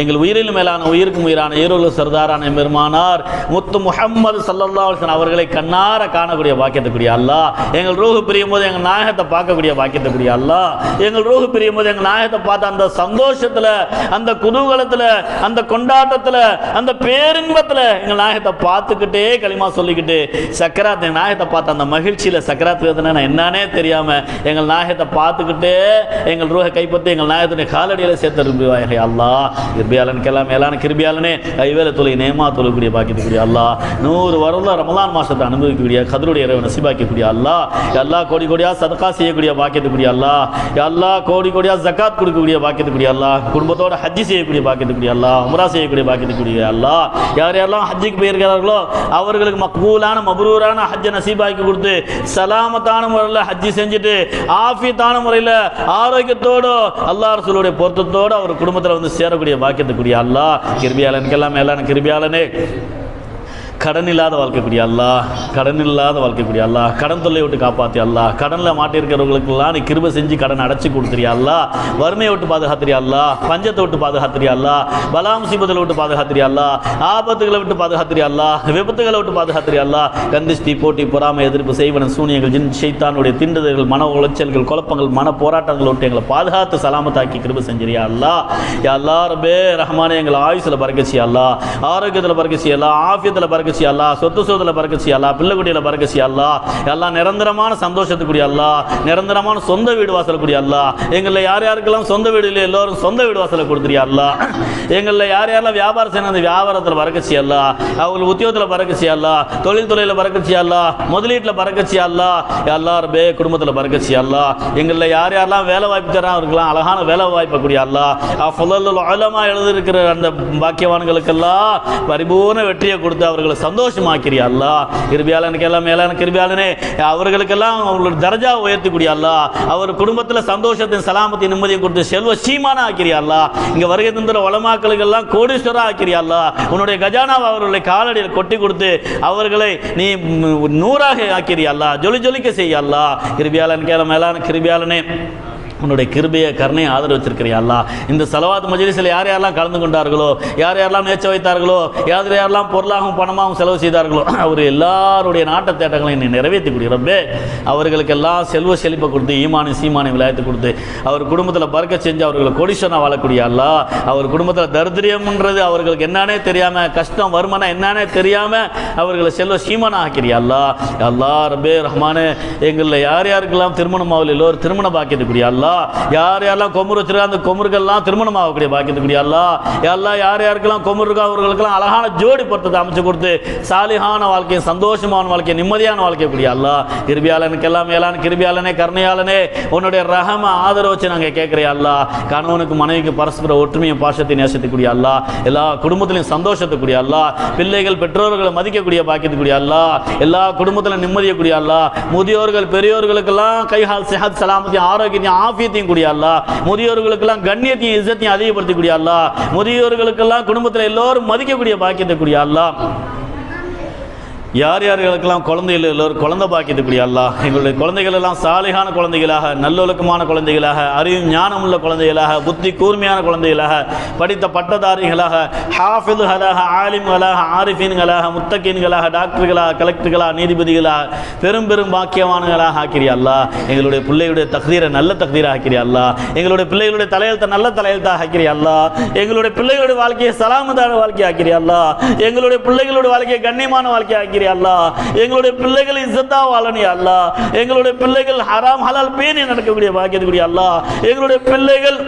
எங்கள் உயிரிலும் மேலான உயிருக்கும் உயிரான ஈரோடு சர்தாரான பெருமானார் முத்து முஹம்மது ஸல்லல்லாஹு அலைஹி வஸல்லம் அவர்களை கண்ணார காணக்கூடிய பாக்கியத்துக்குரிய அல்லாஹ், எங்கள் ரூஹு பிரியும் போது எங்கள் நாயகத்தை பார்க்கக்கூடிய பாக்கியத்துக்குரிய அல்லாஹ், எங்கள் ரூஹு பிரியும் போது எங்கள் நாயகத்தை பார்த்த அந்த சந்தோஷத்தில், அந்த குதூகலத்தில், அந்த கொண்டாட்டத்தில், அந்த பேரின்பத்தில் எங்கள் நாயகத்தை பார்த்துக்கிட்டே களிமா சொல்லிக்கிட்டு சக்கராத் எங்கள் நாயகத்தை பார்த்த அந்த மகிழ்ச்சியில் சக்கராத்துக்கு நான் என்னன்னே தெரியாமல் எங்கள் நாயகத்தை பார்த்துக்கிட்டே எங்கள் ரூஹை கைப்பற்றி எங்கள் நாயகத்துடைய காலடியில் சேர்த்து அல்லாஹ். கிருபியாளனுக்கெல்லாம் மேலான கிருபியாளனே கைவேல தொலை நேமா தொழக்கூடிய பாக்கியத்துக்குரிய அல்லாஹ், 100 வருடம் ரமலான் மாசத்தை அனுபவிக்கக்கூடிய கதருடைய இறைவனை நசீபாக்கக்கூடிய அல்லாஹ், எல்லா கோடி கோடியா சதகா செய்யக்கூடிய பாக்கியத்துக்குரிய அல்லாஹ், எல்லா கோடி கோடியா ஜகாத் கொடுக்கக்கூடிய பாக்கியத்துக்குரிய அல்லாஹ், குடும்பத்தோட ஹஜ்ஜி செய்யக்கூடிய பாக்கியத்துக்குரிய அல்லாஹ், உம்ரா செய்யக்கூடிய பாக்கியத்துக்குரிய அல்லாஹ், யார் யாரெல்லாம் ஹஜ்ஜுக்கு போயிருக்கிறார்களோ அவர்களுக்கு மக்பூலான மப்ரூரான ஹஜ்ஜை நசீபாக்கி கொடுத்து சலாமத்தான முறையில் ஹஜ்ஜி செஞ்சுட்டு ஆஃபியத்தான முறையில் ஆரோக்கியத்தோடு அல்லாஹ் ரசூலுடைய பொருத்தத்தோடு அவர் குடும்பத்தில் வந்து சேரக்கூடிய பாக்கியத்துக்குரிய அல்லாஹ். கிருபியாளனுக்கெல்லாம் மேலான கிருபியாளனே, கடன் இல்லாத வாழ்க்கைக்கூடிய அல்லாஹ், கடன் இல்லாத வாழ்க்கைக்கூடிய அல்லாஹ், கடன் தொல்லை விட்டு காப்பாற்றி அல்லாஹ், கடனில் மாட்டியிருக்கிறவர்களுக்கெல்லாம் நீ கிருபை செஞ்சு கடன் அடைச்சி கொடுத்துறியா அல்லாஹ், வறுமையை விட்டு பாதுகாத்துறியா அல்லாஹ், பஞ்சத்தை விட்டு பாதுகாத்துறியா அல்லாஹ், பலா முசீபத்தில் விட்டு பாதுகாத்துறியா அல்லாஹ், ஆபத்துகளை விட்டு பாதுகாத்துறியா அல்லாஹ், விபத்துகளை விட்டு பாதுகாத்துறியா அல்லாஹ், கந்திஷ்டி போட்டி பொறாமை எதிர்ப்பு செய்வன சூனியங்கள் ஜின் ஷைத்தானுடைய திண்டுதல்கள் மன உளைச்சல்கள் குழப்பங்கள் மன போராட்டங்கள் விட்டு எங்களை பாதுகாத்து சலாமத்தாக்கி கிருபை செஞ்சிரியா அல்லாஹ். யா அல்லாஹ் ரப்பே ரஹ்மானே, எங்களை ஆயுசில் பறக்கச்சி அல்லாஹ், ஆரோக்கியத்தில் பறக்கச்சி அல்லாஹ், ஆஃபியத்தில் பறக்கச்சி அல்லாஹ், சொத்து சோதல பறக்கச்சி அல்லாஹ், பிள்ளைக்குட்டியில பறக்கச்சி அல்லாஹ், எல்லாம் நிரந்தரமான சந்தோஷத்துக்குரிய அல்லாஹ், நிரந்தரமான சொந்த வீடு வாசலுக்குரிய அல்லாஹ், எங்களில் யார் யாருக்கெல்லாம் சொந்த வீடு இல்லை எல்லோரும் சொந்த வீடு வாசலை கொடுத்துறியா அல்லாஹ், எங்களில் யார் யாரெல்லாம் வியாபாரம் செய்யணும் அந்த வியாபாரத்தில் பறக்கச்சி அல்லாஹ், அவங்களுக்கு உத்தியோகத்தில் பறக்கச்சி அல்லாஹ், தொழில் துறையில் பறக்கச்சி அல்லாஹ், முதலீட்டில் பறக்கச்சி அல்லாஹ், எல்லாருமே குடும்பத்தில் பறக்கச்சி அல்லாஹ், எங்களில் யார் யாரெல்லாம் வேலை வாய்ப்பு தரான் அவருக்கெல்லாம் அழகான வேலை வாய்ப்பு கூடிய அல்லாஹ், ஃபுல்லல் உலமா எழுதியிருக்கிற அந்த பாக்கியவான்களுக்கெல்லாம் பரிபூர்ண வெற்றியை கொடுத்து அவர்களை சந்தோஷமாக்கிறியா அல்லாஹ். கிருபியாளனுக்கெல்லாம் மேலான கிருபியாளனே, அவர்களுக்கெல்லாம் அவங்களோட தரஜா உயர்த்தக்கூடிய அல்லாஹ், அவர் குடும்பத்தில் சந்தோஷத்தின் சலாமத்தின் நிம்மதியை கொடுத்து செல்வ சீமான ஆக்கிறியா அல்லாஹ், இங்கே வருகை தந்துற உலமாக்களுக்கெல்லாம் கோடீஸ்வரா ஆக்கிறியா அல்லாஹ், உன்னுடைய கஜானாவை அவர்களை காலடியில் கொட்டி கொடுத்து அவர்களை நீ 100ஆக ஆக்கிறியா அல்லாஹ், ஜொலி ஜொலிக்க செய்ய அல்லாஹ். கிருபியாளனுக்கெல்லாம் மேலான கிருபியாளனே, உன்னுடைய கிருபையை கருணையை ஆதரவு வச்சிருக்கிறியா அல்லாஹ். இந்த ஸலவாத் மஜ்லிஸில் யார் யாரெல்லாம் கலந்து கொண்டார்களோ, யார் யாரெல்லாம் நேச்ச வைத்தார்களோ, யார் யாரெல்லாம் பொருளாகவும் பணமாகவும் செலவு செய்தார்களோ, அவர் எல்லாருடைய நாட்ட தேட்டங்களை நீ நிறைவேற்றக்கூடிய ரப்பே, அவர்களுக்கெல்லாம் செல்வ செழிப்பை கொடுத்து ஈமானி சீமானி விளையாட்டு கொடுத்து அவர் குடும்பத்தில் பறக்க செஞ்சு அவர்களை கோடீஸ்வரனா வாழக்கூடிய அல்லாஹ். அவர் குடும்பத்தில் தரித்திரியம்ன்றது அவர்களுக்கு என்னன்னே தெரியாமல், கஷ்டம் வருமானம் என்னன்னே தெரியாமல் அவர்களை செல்வ சீமானா ஆக்கிறியா அல்லாஹ். அல்லாஹ் ரப்பே ரஹ்மானே, எங்களில் யார் யாருக்கெல்லாம் திருமணம் ஆகல எல்லோரும் திருமண பாக்கியத்துக்குரிய அல்லாஹ், யார் யாரெல்லாம் கொமுறு வச்சிருக்கா அந்த கொமுறுகள்லாம் திருமணம் ஆகக்கூடிய பாக்கியத்துக்குரிய அல்லாஹ். எல்லாம் யார் யாருக்கெல்லாம் கொமுறு இருக்கா அவர்களுக்கெல்லாம் அழகான ஜோடி பொருத்தத்தை அமைச்சு கொடுத்து சாலிஹான வாழ்க்கையை, சந்தோஷமான வாழ்க்கையை, நிம்மதியான வாழ்க்கை கூடிய அல்லாஹ். கிருபியாளனுக்கெல்லாம் மேலான கிருபியாளனே, கருணையாளனே, உன்னுடைய ரஹம ஆதரவு வச்சு நாங்கள் கேட்குறியா அல்லாஹ். கணவனுக்கு மனைவிக்கு பரஸ்பர ஒற்றுமையை பாசத்தை நேசத்துக்கூடிய அல்லாஹ், எல்லா குடும்பத்திலையும் சந்தோஷத்துக்குரிய அல்லாஹ், பிள்ளைகள் பெற்றோர்களை மதிக்கக்கூடிய பாக்கியத்துக்குரிய அல்லாஹ், எல்லா குடும்பத்திலும் நிம்மதியக்கூடிய அல்லாஹ், முதியோர்கள் பெரியோர்களுக்கெல்லாம் கைஹால் சிஹத் சலாமத்தையும் ஆரோக்கியத்தையும் ஆஃபியத்தையும் கூடிய அல்லாஹ், முதியோர்களுக்கெல்லாம் கண்ணியத்தையும் இஸ்ஸத்தையும் அதிகப்படுத்தக்கூடிய அல்லாஹ், முதியோர்களுக்கெல்லாம் குடும்பத்தில் எல்லோரும் மதிக்கக்கூடிய பாக்கியத்தை கூடிய அல்லாஹ். யார் யார்களுக்கெல்லாம் குழந்தைகள் எல்லோரும் குழந்தை பாக்கியத்துக்குரிய அல்லாஹ், எங்களுடைய குழந்தைகள் எல்லாம் சாலிகான குழந்தைகளாக, நல்லொழுக்கமான குழந்தைகளாக, அறிவு ஞானம் உள்ள குழந்தைகளாக, புத்தி கூர்மையான குழந்தைகளாக, படித்த பட்டதாரிகளாக, ஹாஃபிதுகளாக, ஆலிம்களாக, ஆரிஃபீன்களாக, முத்தகீன்களாக, டாக்டர்களாக, கலெக்டர்களாக, நீதிபதிகளாக, பெரும் பெரும் பாக்கியவான்களாக ஆக்கிறியா அல்லாஹ். எங்களுடைய பிள்ளையுடைய தக்தீரை நல்ல தக்தீராக ஆக்கிறியா அல்லாஹ். எங்களுடைய பிள்ளைகளுடைய தலையெழுத்தை நல்ல தலையெழுத்தாக ஆக்கிறியா அல்லாஹ். எங்களுடைய பிள்ளைகளுடைய வாழ்க்கையை சலாமதான வாழ்க்கையை ஆக்கிறியா அல்லாஹ். எங்களுடைய பிள்ளைகளுடைய வாழ்க்கையை கண்ணியமான வாழ்க்கையை ஆக்கிறியா அல்லாஹ். எங்களுடைய பிள்ளைகள் இஸ்ஸத்தா வாழணும் அல்லாஹ். எங்களுடைய பிள்ளைகள் ஹராம் ஹலால் பேணி நடக்கக்கூடிய பாக்கியத்துக்குரிய அல்லாஹ். எங்களுடைய பிள்ளைகள்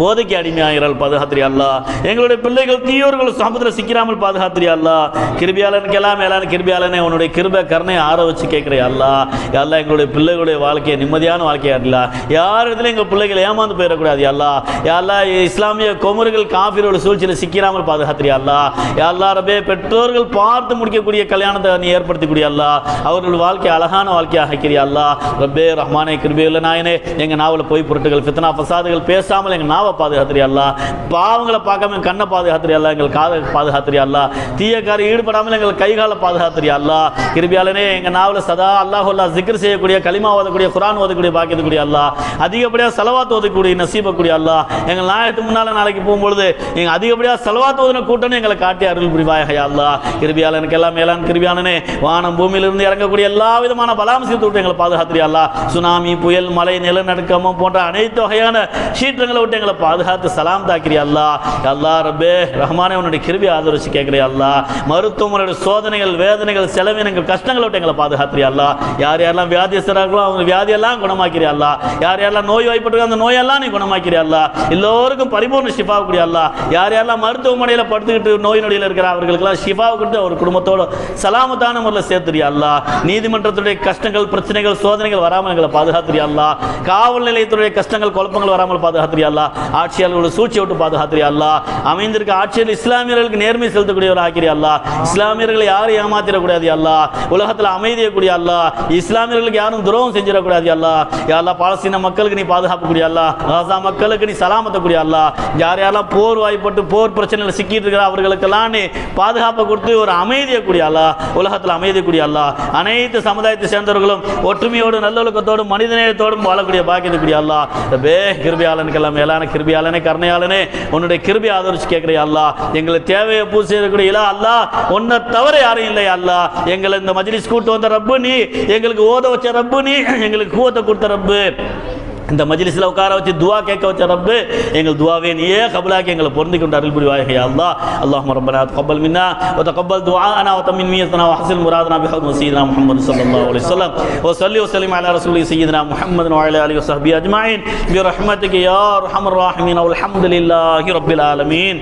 போதைக்கு அடிமையாகிறாள் பாதுகாத்திரியா அல்லாஹ். எங்களுடைய பிள்ளைகள் தீயோர்கள் சமூகத்தில் சிக்கிறாமல் பாதுகாத்திரியா அல்லாஹ். கிருபியாளனுக்கெல்லாம் மேலான கிருபியாளனே, உன்னுடைய கிருபை கருணையை ஆற வச்சு கேட்குறியா அல்லாஹ். அல்லாஹ் எங்களுடைய பிள்ளைகளுடைய வாழ்க்கையை நிம்மதியான வாழ்க்கையா இல்லா, யார் இடத்துல எங்கள் பிள்ளைகள் ஏமாந்து போயிடக்கூடாது அல்லாஹ். அல்லாஹ் இஸ்லாமிய கொமர்கள் காஃபிரோட சூழ்ச்சியில் சிக்கிறாமல் பாதுகாத்திரியா அல்லாஹ். அல்லாஹ் ரப்பே, பெற்றோர்கள் பார்த்து முடிக்கக்கூடிய கல்யாணத்தை நீ ஏற்படுத்தக்கூடிய அல்லாஹ், அவர்களுடைய வாழ்க்கை அழகான வாழ்க்கையாக ஆக்கிறியா அல்லாஹ். ரப்பே ரஹ்மானே, கிருபையுள்ள நாயனே, எங்கள் நாவல போய் பொருட்டுகள் ஃபித்னா ஃபசாதுகள் பேசாமல் எங்கள் நாவ நாவை பாதுகாத்துறியல்லா, பாவங்களை பார்க்காம கண்ணை பாதுகாத்துறியல்லா, எங்கள் காதை பாதுகாத்துறியல்லா, தீய காரியம் ஈடுபடாமல் எங்கள் கைகாலை பாதுகாத்துறியல்லா. கிருபியாளனே எங்கள் நாவில் சதா அல்லாஹ் ஜிக்ர் செய்யக்கூடிய, களிமா ஓதக்கூடிய, குர்ஆன் ஓதக்கூடிய பாக்கியக்கூடிய அல்லா, அதிகப்படியாக ஸலவாத் ஓதக்கூடிய நசீபக்கூடிய அல்லா, எங்கள் நாயகத்துக்கு முன்னால் நாளைக்கு போகும்பொழுது எங்கள் அதிகப்படியாக ஸலவாத் ஓதின கூட்டம்னு எங்களை காட்டி அருள் புரிவாயாக யா அல்லாஹ். கிருபியாளனுக்கு எல்லாம் மேலான கிருபியாளனே, வானம் பூமியிலிருந்து இறங்கக்கூடிய எல்லா விதமான பலாமசியத்தை விட்டு எங்களை பாதுகாத்துறியா அல்லா. சுனாமி, புயல், மழை, நிலநடுக்கமும் போன்ற அனைத்து வகையான சீற்றங்களை விட்டு எங்களை பாதுகாத்து சலாம் தாக்கிறியா அல்லா. அல்லா ரப்பே ரஹ்மானே, உன்னுடைய கிருபையை ஆதரிச்சு கேட்கிறியா அல்லா. மருத்துவமனையோட சோதனைகள், வேதனைகள், செலவினங்கள், கஷ்டங்களை விட்டு எங்களை பாதுகாத்துறியா அல்லா. யார் யாரெல்லாம் வியாதிஸ்தரார்களோ அவங்க வியாதியெல்லாம் குணமாக்கிறியா அல்லா. யார் யாரெல்லாம் நோய் வாய்ப்பட்டு அந்த நோயெல்லாம் நீ குணமாக்கிறியா அல்லா. எல்லோருக்கும் பரிபூர்ண ஷிஃபா கூடிய அல்லா. யார் யாரெல்லாம் மருத்துவமனையில் படுத்துக்கிட்டு நோய் நொடியில் இருக்கிற அவர்களுக்கெல்லாம் ஷிஃபா கொடுத்து ஒரு குடும்பத்தோடு சலாமத்தான முறையில் சேர்த்துறியா அல்லா. நீதிமன்றத்துடைய கஷ்டங்கள், பிரச்சனைகள், சோதனைகள் வராமல் எங்களை பாதுகாத்துறியா அல்லா. காவல் நிலையத்துடைய கஷ்டங்கள், குழப்பங்கள் வராமல் பாதுகாத்துறியா அல்லா. ஆட்சியாளர்களோட சூழ்ச்சி விட்டு பாதுகாத்துறியா அல்லா. அமைந்திருக்க ஆட்சியில் இஸ்லாமியர்களுக்கு நேர்மை செலுத்தக்கூடியவர் ஆக்கிறியா அல்லா. இஸ்லாமியர்களை யாரும் ஏமாத்திடக்கூடாது அல்லா. உலகத்தில் அமைதியை கூடிய அல்லா. இஸ்லாமியர்களுக்கு யாரும் துரோகம் செஞ்சிடக்கூடாது அல்லா. யாரெல்லாம் பாலஸ்தீன மக்களுக்கு நீ பாதுகாப்பு கூடிய அல்லா. காசா மக்களுக்கு நீ சலாமத்தை கூடிய அல்லா. யார் யாரெல்லாம் போர் வாய்ப்பட்டு போர் பிரச்சனையில் சிக்கிட்டு இருக்கிற அவர்களுக்கெல்லாம் நீ பாதுகாப்பை கொடுத்து ஒரு அமைதியை கூடிய அல்லா. உலகத்தில் அமைதியை கூடிய அல்லா. அனைத்து சமுதாயத்தை சேர்ந்தவர்களும் ஒற்றுமையோடு, நல்லொழுக்கத்தோடும், மனிதநேயத்தோடும் வாழக்கூடிய பாக்கியக்கூடிய அல்லா. பே கிருபியாளனுக்கெல்லாம் மேலான கிருபியாளனே, கருணையாளனே, உன்னுடைய கிருபை ஆதரிச்சு கேட்கிறியா அல்லா. எங்களுக்கு தேவையை பூர்த்தி செய்யக்கூடிய இல்லா அல்லா. உன்னை தவிர யாரும் இல்லை அல்லா. எங்களை இந்த மஜ்லிஸ் கூட்டு வந்த ரப்பு நீ, எங்களுக்கு ஓத வச்ச ரப்பு நீ, எங்களுக்கு கூவத்தை கொடுத்த ரப்பு, இந்த மஜ்லிஸில் உட்கார வச்சு துவா கேட்க வச்ச ரப்பு, எங்கள் துவாவே நீயே கபூலாக்கி எங்களை பொருந்தி கொண்டு அருள் புரிவாயாக யா அல்லாஹ். அல்லாஹும்ம ரப்பனா தகப்பல் மின்னா வ தகப்பல் துஆனா வ தம்மின் நிய்யத்தனா வ ஹஸில் முராதனா பிஹுர்மதி சய்யிதினா முஹம்மது ஸல்லல்லாஹு அலைஹி வஸல்லம் வ ஸல்லி வ ஸல்லிம் அலா ரசூலி சய்யிதினா முஹம்மது வ அலா ஆலிஹி வ ஸஹ்பிஹி அஜ்மஈன் பி ரஹ்மத்திக யா அர்ஹமர் ராஹிமீன் வல் ஹம்துலில்லாஹி ரப்பில் ஆலமீன்.